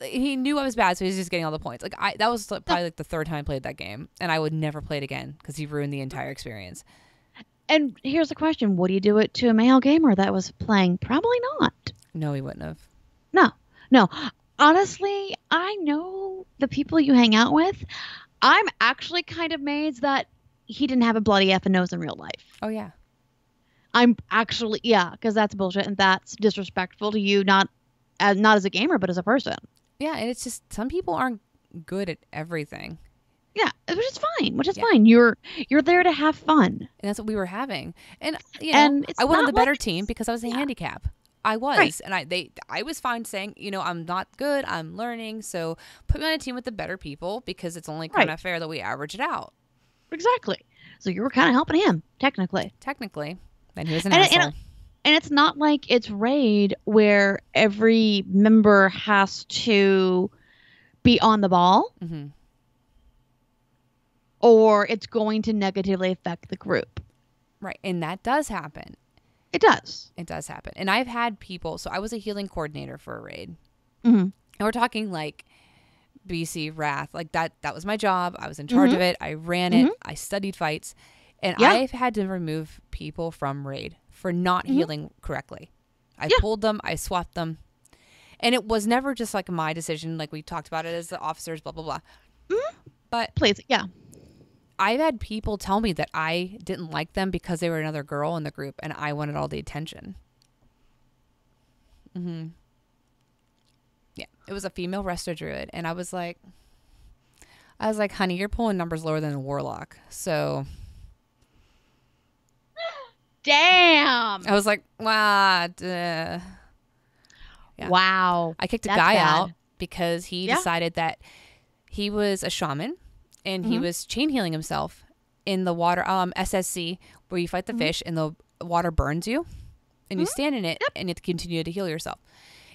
He knew I was bad, so he was just getting all the points. That was probably the third time I played that game, and I would never play it again because he ruined the entire experience. And here's the question: would you do it to a male gamer that was playing? Probably not. No, he wouldn't have. No. Honestly, I know the people you hang out with. I'm actually kind of amazed that he didn't have a bloody effing nose in real life. Oh, yeah. I'm actually, because that's bullshit and that's disrespectful to you, not as a gamer, but as a person. Yeah, and it's just some people aren't good at everything. Yeah, which is fine. You're there to have fun. And that's what we were having. And, I went on the better team because I was a handicap. I was. Right. And I was fine saying, I'm not good, I'm learning, so put me on a team with the better people because it's only kind of fair that we average it out. Exactly. So you were kind of helping him, technically. Then he was an asshole. And it's not like it's Raid where every member has to be on the ball. Mm-hmm. Or it's going to negatively affect the group. Right. And that does happen. It does. It does happen. And I've had people, so I was a healing coordinator for a raid. Mm-hmm. And we're talking like BC Wrath. Like that was my job. I was in charge of it. I ran it. I studied fights. And I've had to remove people from raid for not healing correctly. I pulled them. I swapped them. And it was never just like my decision. Like we talked about it as the officers, blah, blah, blah. But please, I've had people tell me that I didn't like them because they were another girl in the group and I wanted all the attention. Yeah, it was a female resto druid. And I was like, honey, you're pulling numbers lower than a warlock. So... Damn. I was like, wow. Yeah. Wow. I kicked a guy out because he decided that he was a shaman and he was chain healing himself in the water, SSC, where you fight the fish and the water burns you and you stand in it and you have to continue to heal yourself.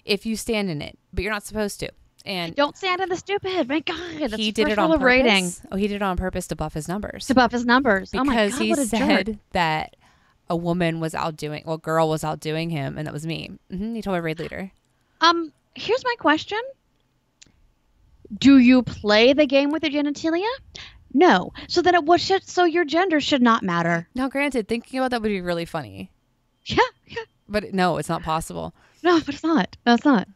If you stand in it, but you're not supposed to. And don't stand in the stupid. My God, that's he did it on purpose. Rating. Oh, he did it on purpose to buff his numbers. Because oh my God, he said that a woman was outdoing, well, girl was outdoing him, and that was me. He told my raid leader. Here's my question. Do you play the game with your genitalia? No. So then so your gender should not matter. Now, granted, thinking about that would be really funny. Yeah. But no, it's not possible. No, but it's not. No, it's not.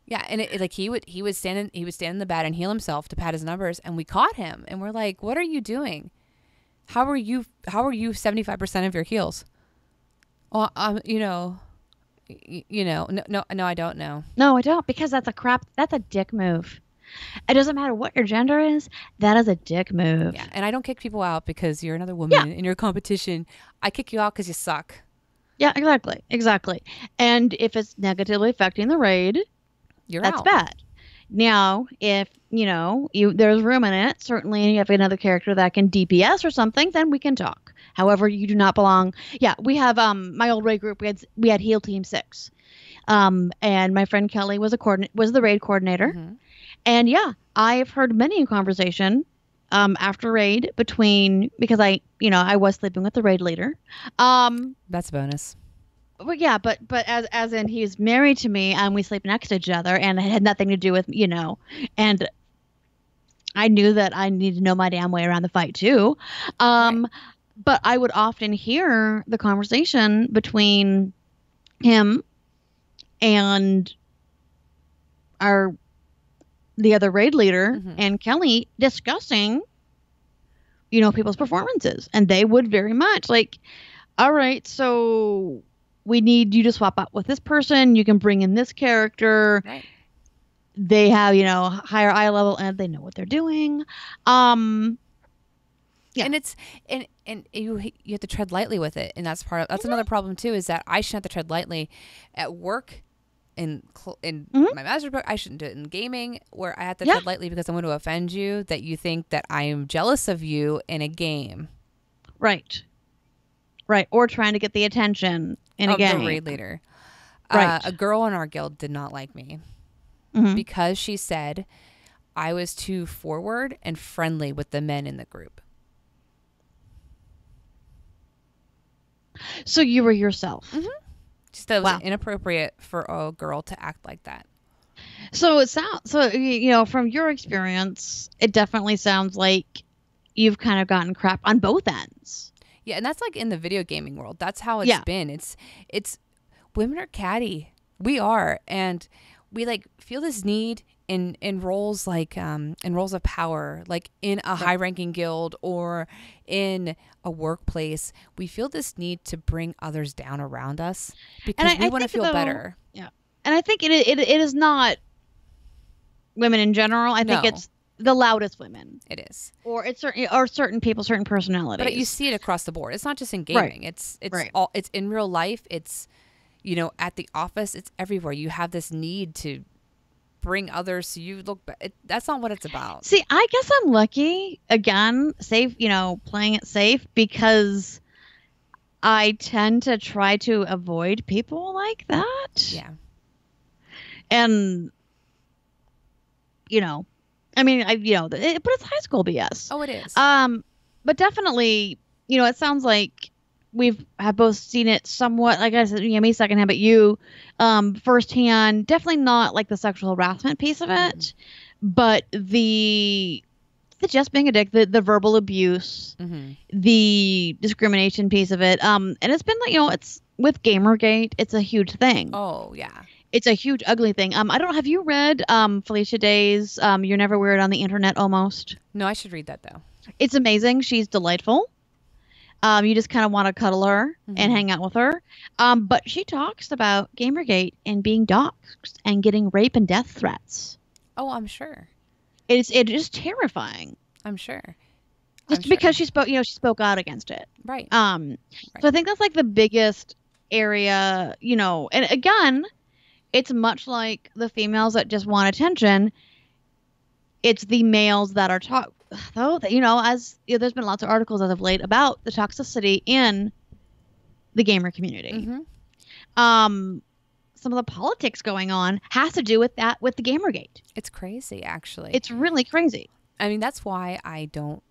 Yeah, and it like he would stand in the bed and heal himself to pad his numbers, and we caught him, and we're like, "What are you doing? How are you 75% of your heals?" Well, no, I don't know. No, I don't, because that's a dick move. It doesn't matter what your gender is. That is a dick move. Yeah, and I don't kick people out because you're another woman in your competition. I kick you out because you suck. Yeah, exactly. And if it's negatively affecting the raid, that's out. Bad. Now, if there's room in it, certainly you have another character that can DPS or something, then we can talk. However, you do not belong. Yeah, we have my old raid group. We had Heal Team 6, and my friend Kelly was the raid coordinator, and I've heard many a conversation after raid because I was sleeping with the raid leader. That's a bonus. Well, yeah, but as in he's married to me and we sleep next to each other, and it had nothing to do with and I knew that I needed to know my damn way around the fight too. Right. But I would often hear the conversation between him and the other raid leader and Kelly discussing, people's performances, and they would very much like, all right, so we need you to swap out with this person. You can bring in this character. Right. They have, higher eye level and they know what they're doing. Yeah. And it's and you have to tread lightly with it, and that's another problem too, is that I shouldn't have to tread lightly at work. In my master's book, I shouldn't do it in gaming, where I have to tread lightly because I'm going to offend you, that you think that I am jealous of you in a game. Right. Or trying to get the attention in a game. The raid leader. Right. A girl in our guild did not like me because she said I was too forward and friendly with the men in the group. So you were yourself. Just that it was inappropriate for a girl to act like that. So it sounds from your experience, it definitely sounds like you've kind of gotten crap on both ends. Yeah, and that's like in the video gaming world. That's how it's been. It's women are catty. We are, and we like feel this need in roles like in roles of power, like in a high-ranking guild or in a workplace. We feel this need to bring others down around us because we want to feel better. Yeah, and I think it is not women in general. I think it's the loudest women. It is, or it's certain people, certain personalities. But you see it across the board. It's not just in gaming. It's all. It's in real life. It's at the office. It's everywhere. You have this need to bring others so you look that's not what it's about. See, I guess I'm lucky, again, safe, playing it safe, because I tend to try to avoid people like that. Yeah. And I mean, but it's high school BS. Oh, it is. But definitely, it sounds like we've have both seen it somewhat, like I said, me secondhand, but you firsthand. Definitely not like the sexual harassment piece of it, but the just being a dick, the verbal abuse, the discrimination piece of it. And it's been like, it's with Gamergate, it's a huge thing. Oh yeah. It's a huge ugly thing. I don't know. Have you read Felicia Day's You're Never Weird on the Internet Almost? No, I should read that though. It's amazing. She's delightful. You just kind of want to cuddle her and hang out with her. But she talks about Gamergate and being doxxed and getting rape and death threats. Oh, I'm sure. It is terrifying. I'm sure. Just because she spoke out against it. Right. So I think that's like the biggest area, and again, it's much like the females that just want attention. It's the males that are though, as there's been lots of articles as of late about the toxicity in the gamer community. Some of the politics going on has to do with that, with the Gamergate. It's crazy, actually. It's really crazy. I mean, that's why I don't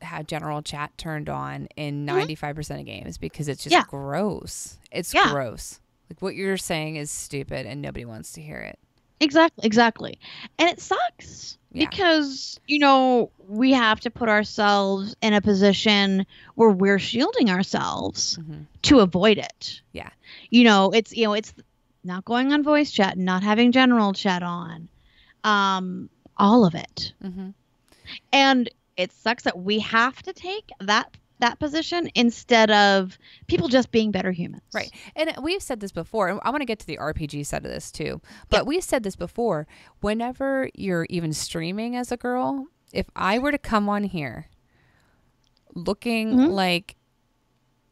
have general chat turned on in 95% of games, because it's just gross. It's gross. Like, what you're saying is stupid and nobody wants to hear it. Exactly. And it sucks because, we have to put ourselves in a position where we're shielding ourselves to avoid it. Yeah. It's not going on voice chat, not having general chat on, all of it. And it sucks that we have to take that position instead of people just being better humans. Right. And we've said this before, and I want to get to the RPG side of this too, but we've said this before, whenever you're even streaming as a girl, if I were to come on here looking like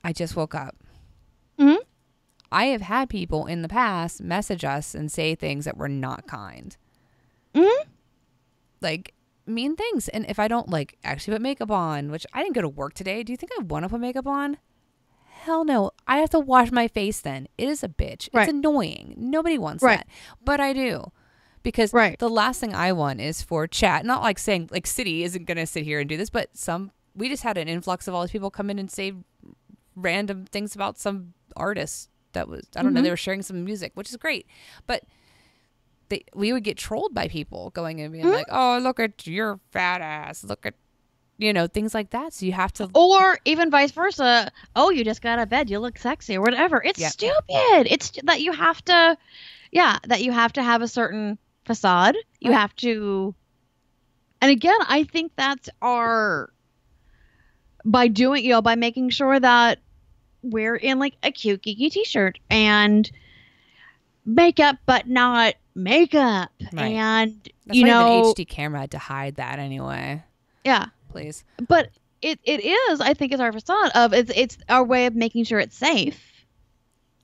I just woke up, I have had people in the past message us and say things that were not kind. Like mean things. And if I don't actually put makeup on, which I didn't go to work today, do you think I want to put makeup on? Hell no. I have to wash my face then. It is a bitch. It's annoying. Nobody wants that. But I do. Because the last thing I want is for chat, not like saying City isn't going to sit here and do this, but we just had an influx of all these people come in and say random things about some artists that was, I don't know, they were sharing some music, which is great. But we would get trolled by people going and being like, oh, look at your fat ass. Look at, things like that. So you have to. Or even vice versa. Oh, you just got out of bed. You look sexy or whatever. It's stupid. It's that you have to, have a certain facade. You have to. And again, I think that's by making sure that we're in a cute, geeky t-shirt and makeup, but not makeup. Right. And that's why the HD camera had to hide that anyway. Yeah, please. But it is, I think, it's our facade of it's our way of making sure it's safe.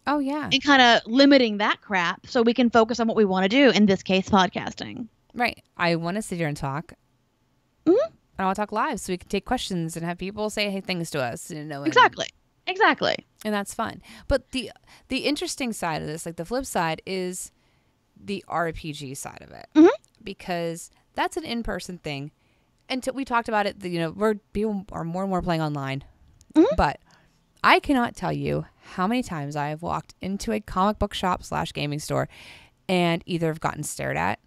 Oh yeah, and kind of limiting that crap so we can focus on what we want to do, in this case podcasting. Right. I want to sit here and talk. I want to talk live so we can take questions and have people say things to us. Exactly. And that's fun. But the interesting side of this, the flip side, is the RPG side of it. Because that's an in-person thing. And we talked about it, people are more and more playing online. But I cannot tell you how many times I have walked into a comic book shop / gaming store and either have gotten stared at,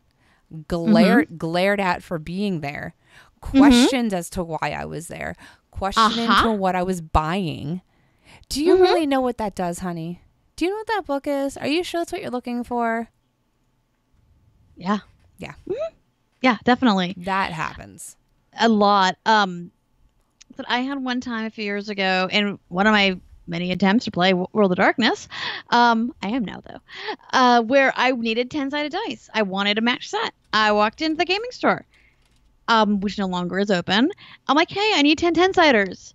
glared at for being there, questioned as to why I was there, questioning to what I was buying. Do you really know what that does, honey? Do you know what that book is? Are you sure that's what you're looking for? Yeah. Yeah. Yeah, definitely. That happens a lot. That I had one time a few years ago in one of my many attempts to play World of Darkness. I am now though, where I needed 10-sided dice. I wanted a match set. I walked into the gaming store, which no longer is open. I'm like, hey, I need 10 10-siders.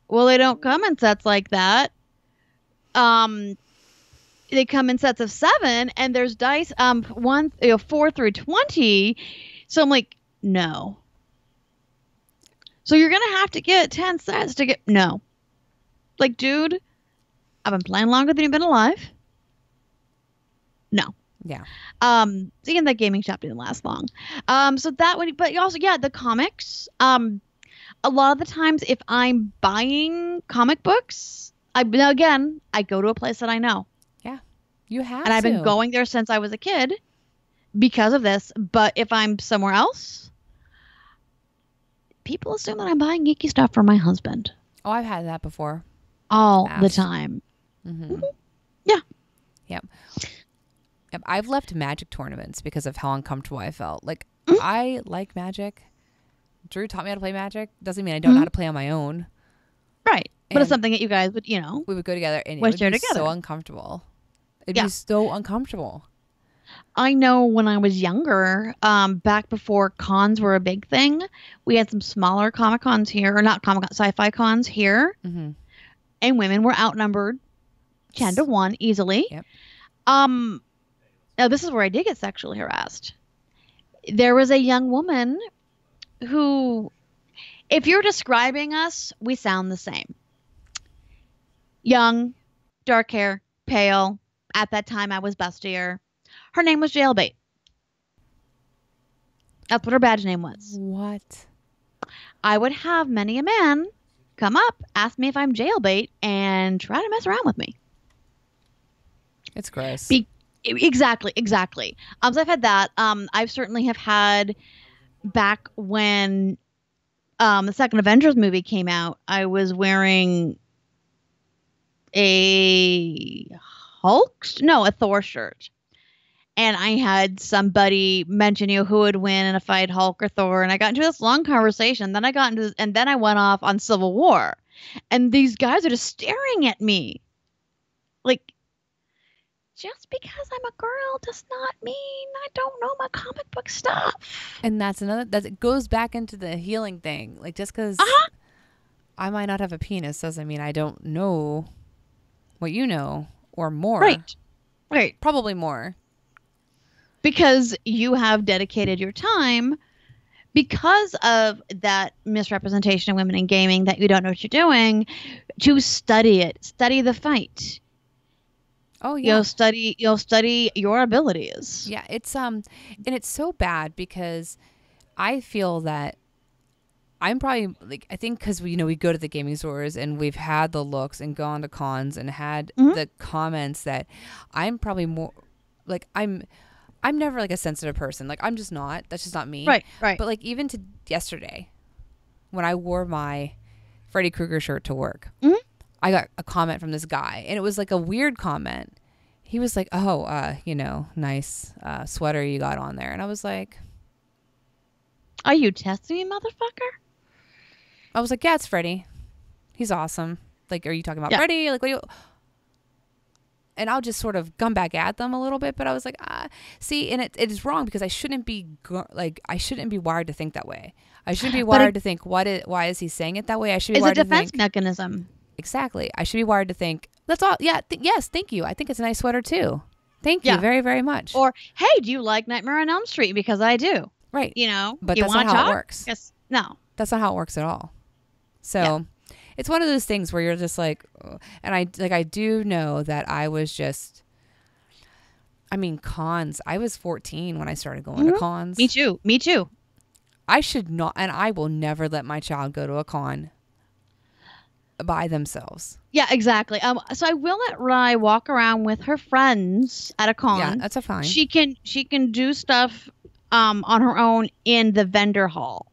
Well, they don't come in sets like that. They come in sets of 7, and there's dice 4 through 20. So I'm like, no. So you're gonna have to get 10 sets to get no. Like, dude, I've been playing longer than you've been alive. No. Yeah. Again, that gaming shop didn't last long. So that would, but also, the comics. A lot of the times, if I'm buying comic books, Now again, I go to a place that I know. Yeah. You have And I've been to. going there since I was a kid because of this. But if I'm somewhere else, people assume that I'm buying geeky stuff for my husband Oh, I've had that before. all the Asked. time. Mm-hmm. Yeah. Yep. Yep. I've left Magic tournaments because of how uncomfortable I felt. Like, Mhm. I like Magic. Drew taught me how to play Magic. Doesn't mean I don't know how to play on my own. Right. But And it's something that you guys would, we would go together and it was would there be together. so uncomfortable. It'd Yeah. be so uncomfortable. I know when I was younger, back before cons were a big thing, we had some smaller Comic Cons here, or not Comic Con, sci-fi cons here, Mm-hmm. and women were outnumbered 10 to 1 easily. Yep. Now this is where I did get sexually harassed. There was a young woman who, if you're describing us, we sound the same. Young, dark hair, pale. At that time, I was bustier. Her name was Jailbait. That's what her badge name was. What? I would have many a man come up, ask me if I'm Jailbait, and try to mess around with me. It's gross. Exactly. So I've had that. I've certainly have had back when the second Avengers movie came out, I was wearing a a Thor shirt. And I had somebody mention who would win in a fight, Hulk or Thor, and I got into this long conversation. Then I went off on Civil War, and these guys are just staring at me, like, just because I'm a girl does not mean I don't know my comic book stuff. And that's it goes back into the healing thing. Like, just because I might not have a penis doesn't mean I don't know what you know or more. Right. Probably more. Because you have dedicated your time because of that misrepresentation of women in gaming that you don't know what you're doing to study it, study the fight. Oh yeah. You'll study your abilities. Yeah, it's and it's so bad because I feel that I'm probably like, I think because we go to the gaming stores and we've had the looks and gone to cons and had the comments that I'm probably more like I'm never like a sensitive person. Like, I'm just not. That's just not me. Right. But like, even to yesterday when I wore my Freddy Krueger shirt to work, I got a comment from this guy, and it was like a weird comment. He was like, "Oh, nice sweater you got on there," and I was like, "Are you testing me, motherfucker?" I was like, "Yeah, it's Freddy. He's awesome. Like, are you talking about Freddy? Like, what do you?" And I'll just sort of come back at them a little bit, but I was like, see, and it is wrong because I shouldn't be wired to think that way. I shouldn't be wired to think why is he saying it that way? I should be wired to think. It's a defense mechanism. Exactly. I should be wired to think that's all. Yeah. Yes. Thank you. I think it's a nice sweater too. Thank you very, very much. Or, hey, do you like Nightmare on Elm Street? Because I do. Right. But that's not how it works. Yes. No. That's not how it works at all. So it's one of those things where you're just like, and I do know that I was just, cons. I was 14 when I started going to cons. Me too. I should not, and I will never let my child go to a con by themselves. Yeah, exactly. So I will let Rye walk around with her friends at a con. Yeah, that's a fine. She can do stuff on her own in the vendor hall.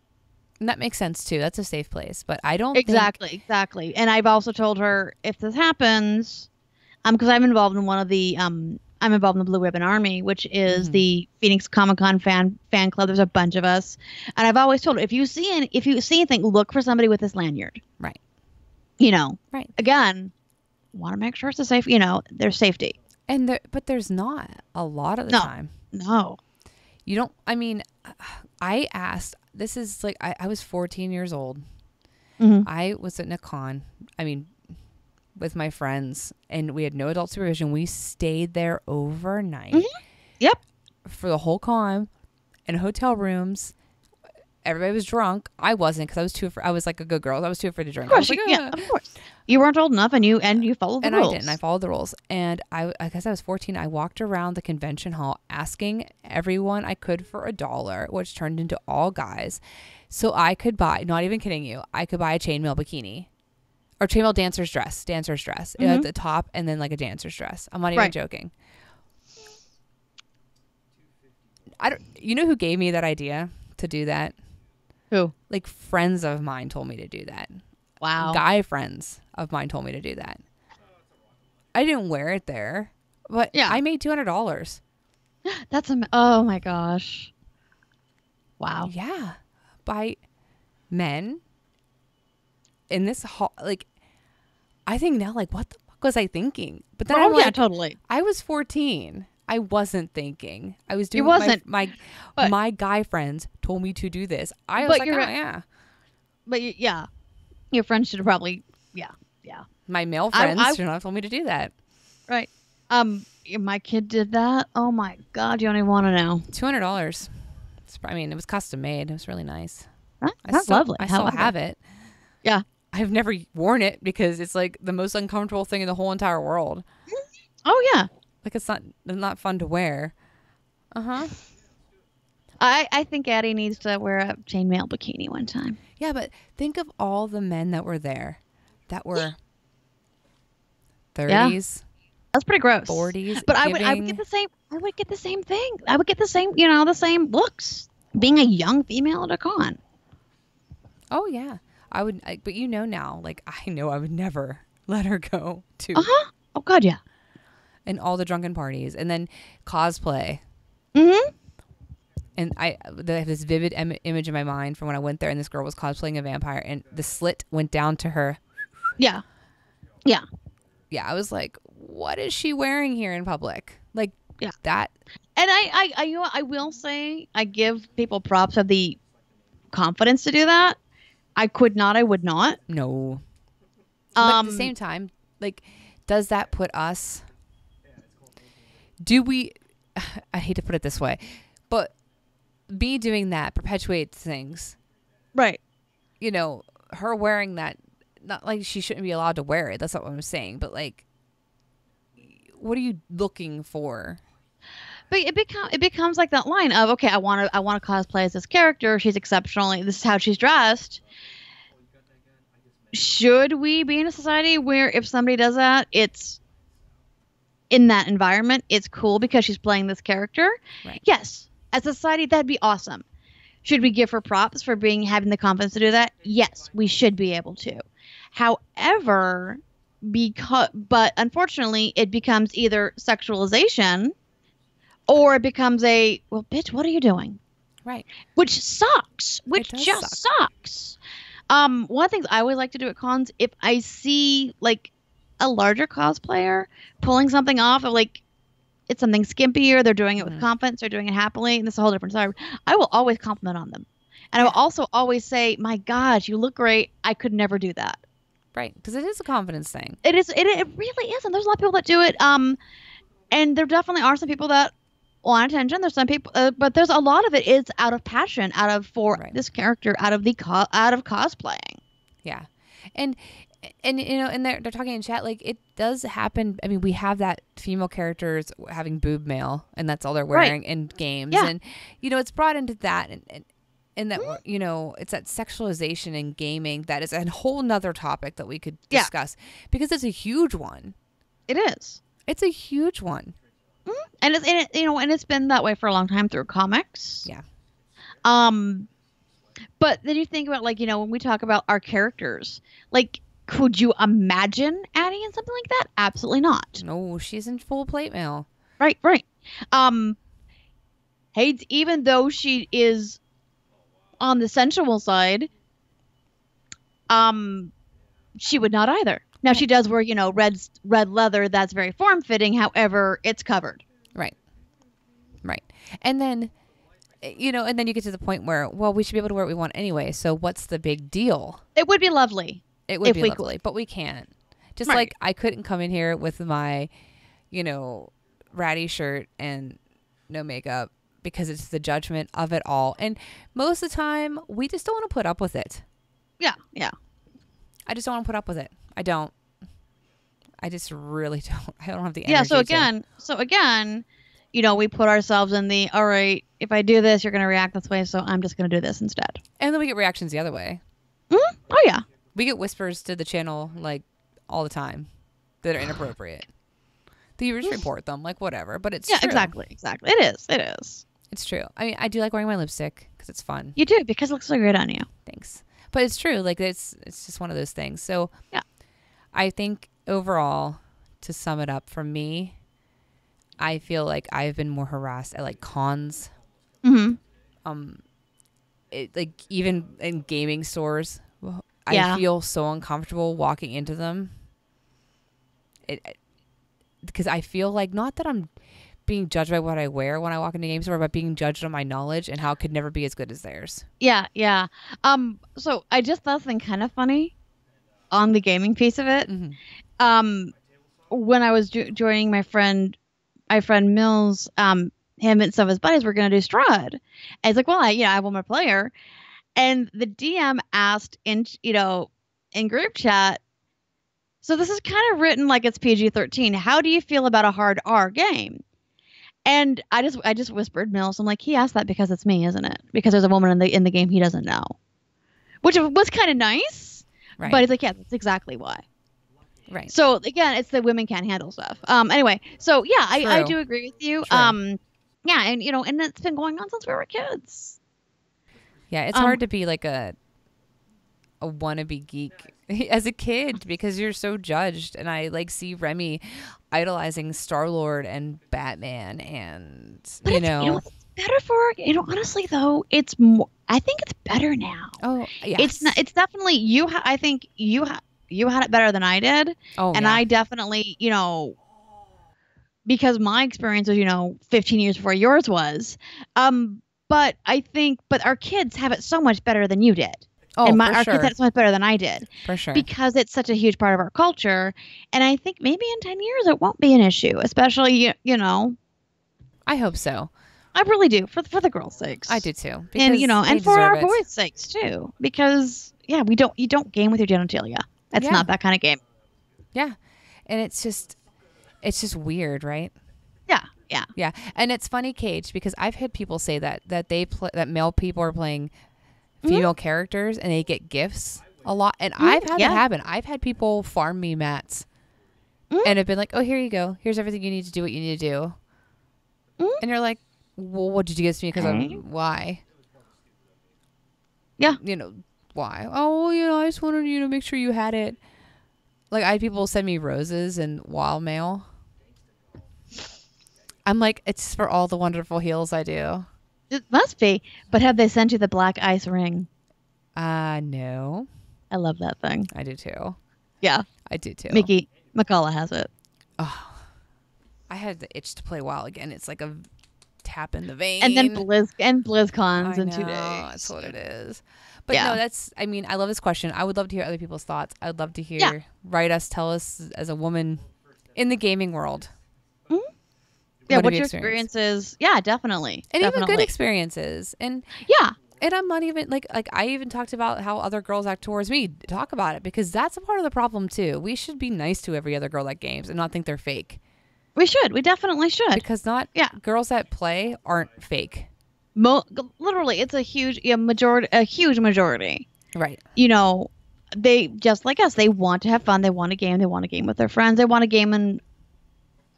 And that makes sense too. That's a safe place. But I don't Exactly. And I've also told her if this happens, because I'm involved in I'm involved in the Blue Ribbon Army, which is the Phoenix Comic-Con fan club. There's a bunch of us, and I've always told her if you see anything, look for somebody with this lanyard. Right. Right. Again, want to make sure it's a safe. There's safety. But there's not a lot of the time. No. You don't. I asked. This is like I was 14 years old. I was at a con. With my friends, and we had no adult supervision. We stayed there overnight. Yep. For the whole con, in hotel rooms. Everybody was drunk. I wasn't, because I was too afraid. I was like a good girl. I was too afraid to drink. Of course, I was like, of course. You weren't old enough, and you followed the rules. I didn't. I followed the rules. And guess I was 14. I walked around the convention hall asking everyone I could for $1, which turned into all guys, so I could buy. Not even kidding you. I could buy a chainmail bikini. or chainmail dancer's dress, at the top, and then like a dancer's dress. I'm not even joking. You know who gave me that idea to do that? Who? Like friends of mine told me to do that. Wow. Guy friends of mine told me to do that. I didn't wear it there, but I made $200. That's oh my gosh. Wow. Yeah. By men in this hall. Like, I think now, like, what the fuck was I thinking? But then I'm like, totally. I was 14. I wasn't thinking. I was doing my guy friends told me to do this. I was like, oh, yeah. But your friends should have probably, yeah. My male friends should not have told me to do that. Right. My kid did that. Oh my God. You don't even want to know. $200. I mean, it was custom made. It was really nice. That's lovely. I still have it. Yeah. I've never worn it because it's like the most uncomfortable thing in the whole entire world. Oh yeah. Like it's not fun to wear. I think Addie needs to wear a chainmail bikini one time. Yeah, but think of all the men that were there that were 30s. Yeah. That's pretty gross. 40s. But I would get the same. I would get the same thing. I would get the same. The same looks. Being a young female at a con. Oh yeah, I would. But now, like I know I would never let her go to. Oh God, yeah. And all the drunken parties, and then cosplay. Mm-hmm. And I have this vivid image in my mind from when I went there, and this girl was cosplaying a vampire, and the slit went down to her. Yeah. I was like, what is she wearing here in public? Like, that. And I will say, I give people props of the confidence to do that. I could not. I would not. No. But at the same time, like, does that put us? Do we? I hate to put it this way, but me doing that perpetuates things. Right. Her wearing that. Not like she shouldn't be allowed to wear it. That's not what I'm saying. But like, what are you looking for? But it becomes like that line of, okay, I want to cosplay as this character. She's exceptionally. This is how she's dressed. Should we be in a society where if somebody does that, it's in that environment, it's cool because she's playing this character? Right. Yes, as a society, that'd be awesome. Should we give her props for having the confidence to do that? Yes, we should be able to. However, but unfortunately, it becomes either sexualization or it becomes well, bitch, what are you doing? Right. Which sucks. Which just sucks. One of the things I always like to do at cons, if I see like a larger cosplayer pulling something off of like, it's something skimpier, they're doing it with confidence, they're doing it happily, and this is a whole different side. I will always compliment on them. And I will also always say, my gosh, you look great. I could never do that. Right. Because it is a confidence thing. It is. It really is. And there's a lot of people that do it. And there definitely are some people that want attention. There's some people, but there's a lot of it is out of passion, this character, out of cosplaying. Yeah. And and they're talking in chat, like, it does happen. I mean, we have that female characters having boob mail, and that's all they're wearing in games. Yeah. And, it's brought into that, and that, it's that sexualization in gaming that is a whole nother topic that we could discuss because it's a huge one. It is. It's a huge one. Mm-hmm. And it's been that way for a long time through comics. Yeah. But then you think about, like, when we talk about our characters, like, could you imagine Addie in something like that? Absolutely not. No, she's in full plate mail. Right. Hades, even though she is on the sensual side, she would not either. Now, she does wear, red leather that's very form-fitting. However, it's covered. Right. And then, and then you get to the point where, well, we should be able to wear what we want anyway. So what's the big deal? It would be lovely. It would be lovely, but we can't. Just like I couldn't come in here with my, ratty shirt and no makeup because it's the judgment of it all. And most of the time, we just don't want to put up with it. Yeah. I just don't want to put up with it. I don't. I just really don't. I don't have the energy. Yeah, so again, we put ourselves in the, all right, if I do this, you're going to react this way, so I'm just going to do this instead. And then we get reactions the other way. Mm-hmm. Oh, yeah. We get whispers to the channel like all the time that are inappropriate. The viewers report them, like whatever, but it's true. Exactly. It is. It's true. I mean, I do like wearing my lipstick because it's fun. You do, because it looks so great on you. Thanks. But it's true. Like it's just one of those things. So yeah, I think overall, to sum it up, for me, I feel like I've been more harassed at like cons. Like even in gaming stores, I feel so uncomfortable walking into them. Because I feel like, not that I'm being judged by what I wear when I walk into a game store, but being judged on my knowledge and how it could never be as good as theirs. Yeah. So I just thought something kind of funny on the gaming piece of it. When I was joining my friend Mills, him and some of his buddies were going to do Strahd. And it's like, well, I have one more player. And the DM asked in group chat, so this is kind of written like it's PG-13. How do you feel about a hard R game? And I just whispered Mills. I'm like, he asked that because it's me, isn't it? Because there's a woman in the game he doesn't know, which was kind of nice. Right. But it's like, yeah, that's exactly why. Right. So again, it's the women can't handle stuff. Anyway, so yeah, I do agree with you. True. Yeah, and and it's been going on since we were kids. Yeah, it's hard to be like a wannabe geek as a kid because you're so judged. And I like see Remy idolizing Star-Lord and Batman, and but it's better for honestly though. It's more. I think it's better now. Oh, yes. It's definitely I think you had it better than I did. Oh, and I definitely because my experience was 15 years before yours was. But I think our kids have it so much better than you did. Oh, and our kids have it so much better than I did. For sure. Because it's such a huge part of our culture. And I think maybe in 10 years it won't be an issue, especially, I hope so. I really do, for the girls' sakes. I do too. And, and for our boys' sakes too. Because, yeah, you don't game with your genitalia. That's not that kind of game. Yeah. And it's just weird, right? Yeah. Yeah. And it's funny, Cage, because I've had people say that that male people are playing female characters and they get gifts a lot. And I've had that happen. I've had people farm me mats and have been like, oh, here you go. Here's everything you need to do what you need to do. And you're like, well, what did you give to me? Because why? Yeah. Why? Oh, I just wanted you to make sure you had it. Like, I had people send me roses and wild mail. I'm like, it's for all the wonderful heals I do. It must be. But have they sent you the black ice ring? No. I love that thing. I do too. Yeah. I do too. McCullough has it. Oh. I had the itch to play WoW again. It's like a tap in the vein. And then BlizzCons in 2 days. That's what it is. But no, I love this question. I would love to hear other people's thoughts. I'd love to hear, write us, tell us as a woman in the gaming world. Yeah, what your experience is. Yeah, definitely. And even good experiences. And and I'm not even like I even talked about how other girls act towards me. Talk about it, because that's a part of the problem too. We should be nice to every other girl that games and not think they're fake. We should. We definitely should. Because girls that play aren't fake. Literally, it's a huge majority. Right. They, just like us, they want to have fun. They want to game. They want to game with their friends. They want to game in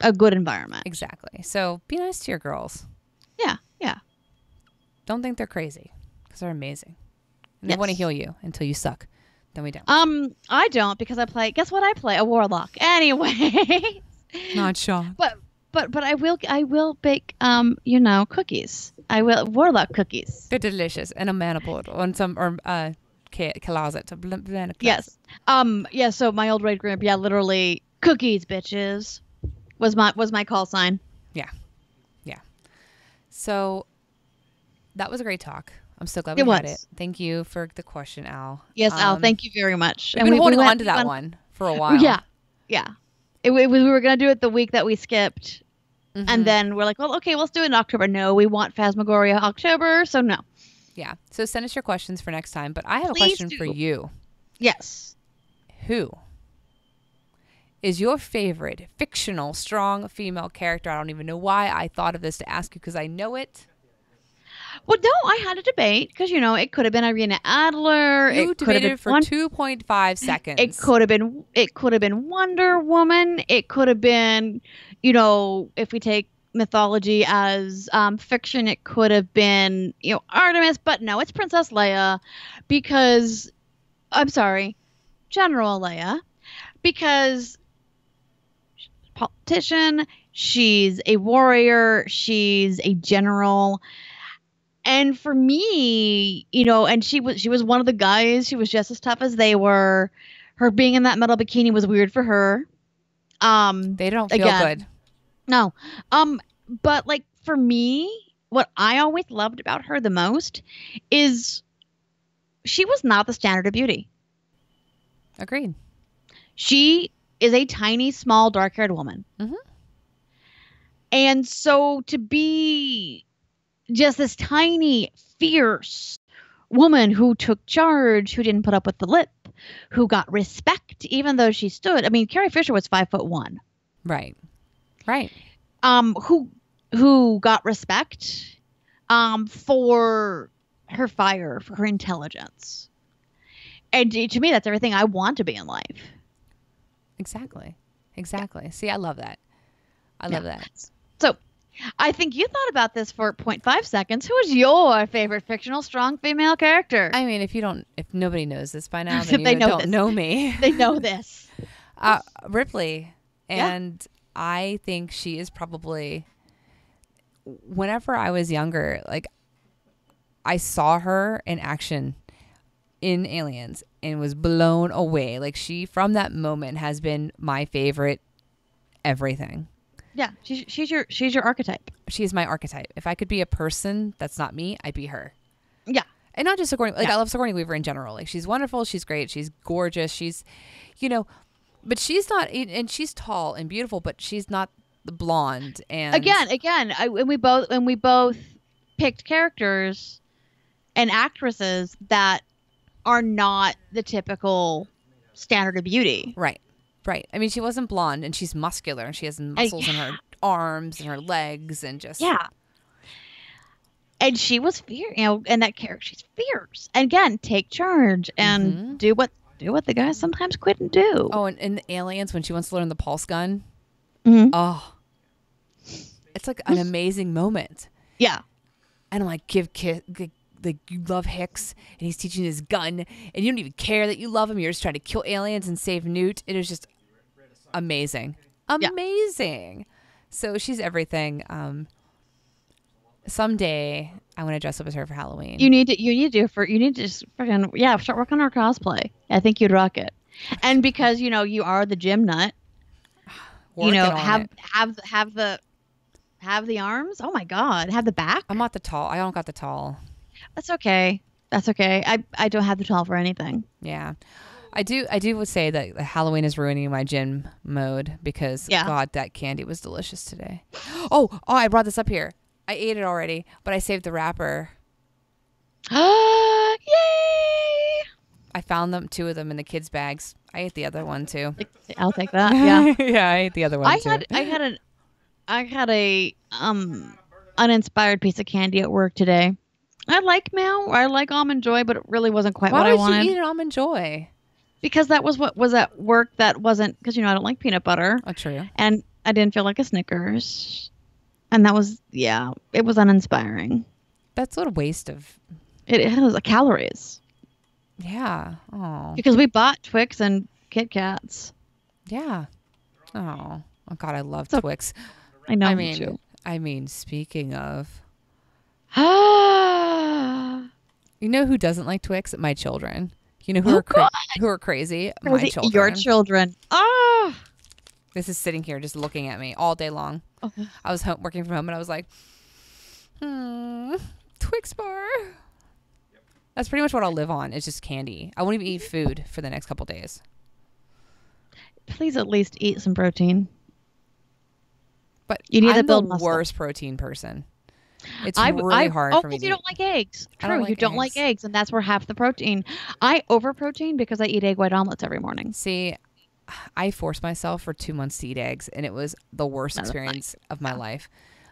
a good environment. Exactly. So be nice to your girls. Yeah. Don't think they're crazy, because they're amazing. And they want to heal you until you suck. Then we don't. I don't, because I play. Guess what? I play a warlock. Anyway. Not sure. But I will bake cookies. I will warlock cookies. They're delicious, and a mana portal and some closet to blend. Yes. So my old raid group, literally cookies, bitches, was my call sign. Yeah. So that was a great talk. I'm so glad we had it. Thank you for the question, Al. Yes, Al. Thank you very much. We've been holding on to that one for a while. Yeah. We were going to do it the week that we skipped. And then we're like, well, okay, let's do it in October. No, we want Phasmagoria October, so no. Yeah. So send us your questions for next time. But I have a question for you. Yes. Who is your favorite fictional strong female character? I don't even know why I thought of this to ask you, because I know it. Well, no, I had a debate because it could have been Irina Adler. You It could have debated been for 2.5 It seconds. could have been. It could have been Wonder Woman. It could have been, if we take mythology as fiction, it could have been, Artemis. But no, it's Princess Leia, because I'm sorry, General Leia, because she's a politician. She's a warrior. She's a general. And for me, and she was one of the guys. She was just as tough as they were. Her being in that metal bikini was weird for her. They don't feel Again, good. no. But like for me, what I always loved about her the most is she was not the standard of beauty. Agreed. She is a tiny, small, dark-haired woman. Mm-hmm. And so to be just this tiny, fierce woman who took charge, who didn't put up with the lip, who got respect, even though she stood. I mean, Carrie Fisher was 5'1". Right. Right. Who got respect, for her fire, for her intelligence, and to me, that's everything I want to be in life. Exactly. Exactly. See, I love that. I love that. So, I think you thought about this for 0.5 seconds. Who is your favorite fictional strong female character? I mean, if nobody knows this by now, then They you know don't this. know me. They know this. Ripley. And I think she is probably, whenever I was younger, like I saw her in action in Aliens and was blown away. Like she, from that moment, has been my favorite everything. Yeah, she's your archetype. She is my archetype. If I could be a person that's not me, I'd be her. Yeah. And not just Sigourney. Like I love Sigourney Weaver in general. Like she's wonderful. She's great. She's gorgeous. She's, but she's not, and she's tall and beautiful, but she's not the blonde. And Again, when we both picked characters and actresses that are not the typical standard of beauty. Right. Right. I mean, she wasn't blonde, and she's muscular, and she has muscles in her arms and her legs, and just And she was fierce, and that character, she's fierce. And again, take charge and do what the guys sometimes couldn't do. Oh, and in the Aliens, when she wants to learn the pulse gun, oh, it's like an amazing moment. Yeah. And I'm like, like you love Hicks, and he's teaching his gun, and you don't even care that you love him. You're just trying to kill aliens and save Newt. It is just amazing. Amazing. So she's everything. Someday I want to dress up as her for Halloween. You need to just freaking start working on our cosplay. I think you'd rock it. And because you are the gym nut, have the arms. Oh my God, have the back. I'm not the tall. I don't got the tall. That's okay. I don't have the tall for anything. Yeah. I do would say that Halloween is ruining my gym mode because God, that candy was delicious today. Oh, I brought this up here. I ate it already, but I saved the wrapper. Yay! I found two of them in the kids' bags. I ate the other one too. I'll take that. Yeah. Yeah, I ate the other one too. I had a uninspired piece of candy at work today. I like Almond Joy, but it really wasn't quite what I wanted. Why would you eat an Almond Joy? Because that was what was at work. That wasn't because I don't like peanut butter. Oh, true. And I didn't feel like a Snickers, and that was it was uninspiring. That's what a waste of. It has calories. Yeah. Oh. Because we bought Twix and Kit Kats. Yeah. Oh. Oh God, I love Twix. I know. Me too. I mean, speaking of. Ah. You know who doesn't like Twix? My children. You know who are crazy? My children. Your children. Ah. This is sitting here just looking at me all day long. Okay. I was working from home and I was like, Twix bar. That's pretty much what I'll live on. It's just candy. I won't even eat food for the next couple days. Please at least eat some protein. But you need I'm to build the muscle. worst protein person. It's really hard for me to you eat. don't like eggs. True, Like you don't like eggs, and that's where half the protein. I over protein because I eat egg white omelets every morning. See, I forced myself for 2 months to eat eggs, and it was the worst experience of my life.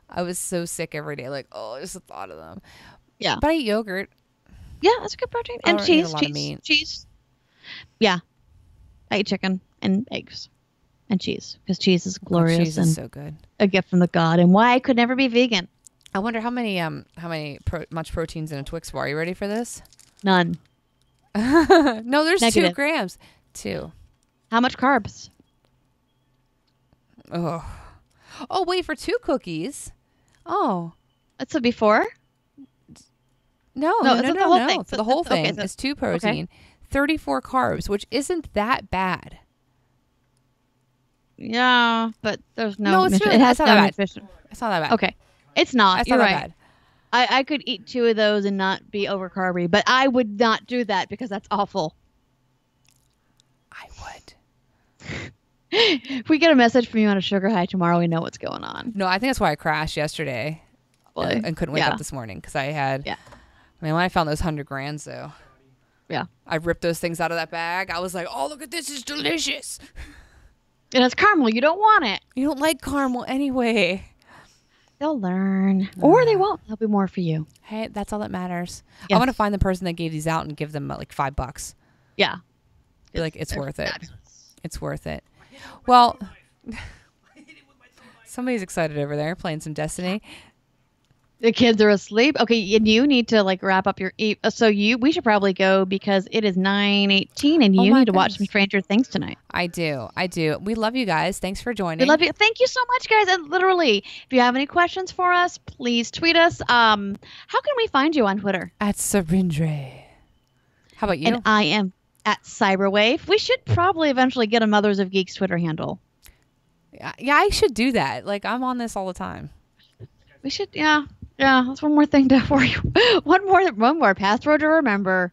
I was so sick every day, like, just the thought of them. Yeah. But I eat yogurt. Yeah, that's a good protein. I And don't eat a cheese, lot of cheese, meat. cheese. Yeah. I eat chicken and eggs and cheese because cheese is glorious Cheese and is so good. a gift from the God. And why I could never be vegan. I wonder how much protein's in a Twix bar. Are you ready for this? None. No, there's 2 Negative. grams. 2. How much carbs? Oh. Oh, wait, for 2 cookies. Oh. That's a before. No. it's the whole thing. For the whole thing, Okay, so- it's 2 protein, 34 carbs, which isn't that bad. Yeah, but there's no. No, it's nutrition. really- It has it's not no that bad. nutrition. It's not that bad. Okay, it's not. That's You're not right. that bad. I could eat 2 of those and not be over carby, but I would not do that because that's awful. I would. If we get a message from you on a sugar high tomorrow, we know what's going on. No, I think that's why I crashed yesterday Probably. and couldn't wake up this morning because I had. Yeah. I mean, when I found those 100 grands, though. Yeah. I ripped those things out of that bag. I was like, oh, look at this. It's delicious. It has caramel. You don't want it. You don't like caramel anyway. They'll learn, or they won't. There'll be more for you. Hey, that's all that matters. Yes. I want to find the person that gave these out and give them like $5. Yeah. Be like, it's worth it. Fabulous. It's worth it. Well, somebody's excited over there playing some Destiny. The kids are asleep. Okay, and you need to like wrap up your. We should probably go because it is 9:18, and you my need to watch goodness. some Stranger Things tonight. I do. We love you guys. Thanks for joining. We love you. Thank you so much, guys. And literally, if you have any questions for us, please tweet us. How can we find you on Twitter? At Sarindre. How about you? And I am at Cyberwave. We should probably eventually get a Mothers of Geeks Twitter handle. Yeah, I should do that. Like, I'm on this all the time. We should, yeah. That's one more thing for you. One more password to remember.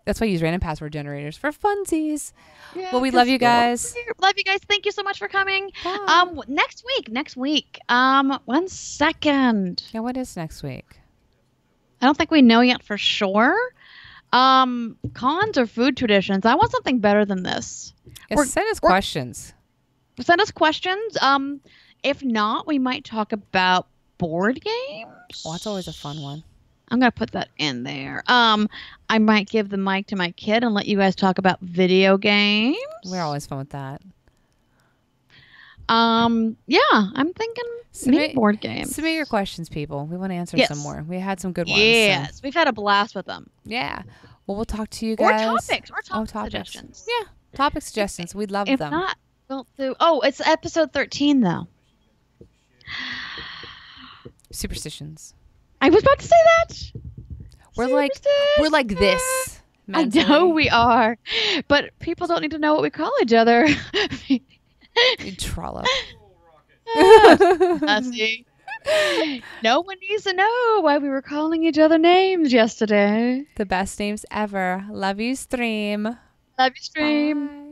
That's why I use random password generators for funsies. Yeah, Well, we love you guys. Love you guys. Thank you so much for coming. Bye. Next week. 1 second. Yeah, what is next week? I don't think we know yet for sure. Cons or food traditions. I want something better than this. Yeah, send us questions. Send us questions. If not, we might talk about board games. Oh, that's always a fun one. I'm gonna put that in there. I might give the mic to my kid and let you guys talk about video games. We're always fun with that. Yeah, I'm thinking maybe board games. Submit your questions, people. We want to answer Yes. some more. We had some good ones. Yes, So. we've had a blast with them. Yeah. Well, we'll talk to you guys. Or topic suggestions. Yeah. Topic suggestions. We'd love If them. not, don't do. Oh, it's episode 13 though. Superstitions. I was about to say that. We're like this. I mentally. know we are, but people don't need to know what we call each other. You trollop. See? No one needs to know why we were calling each other names yesterday. The best names ever. Love you, stream. Love you, stream. Bye.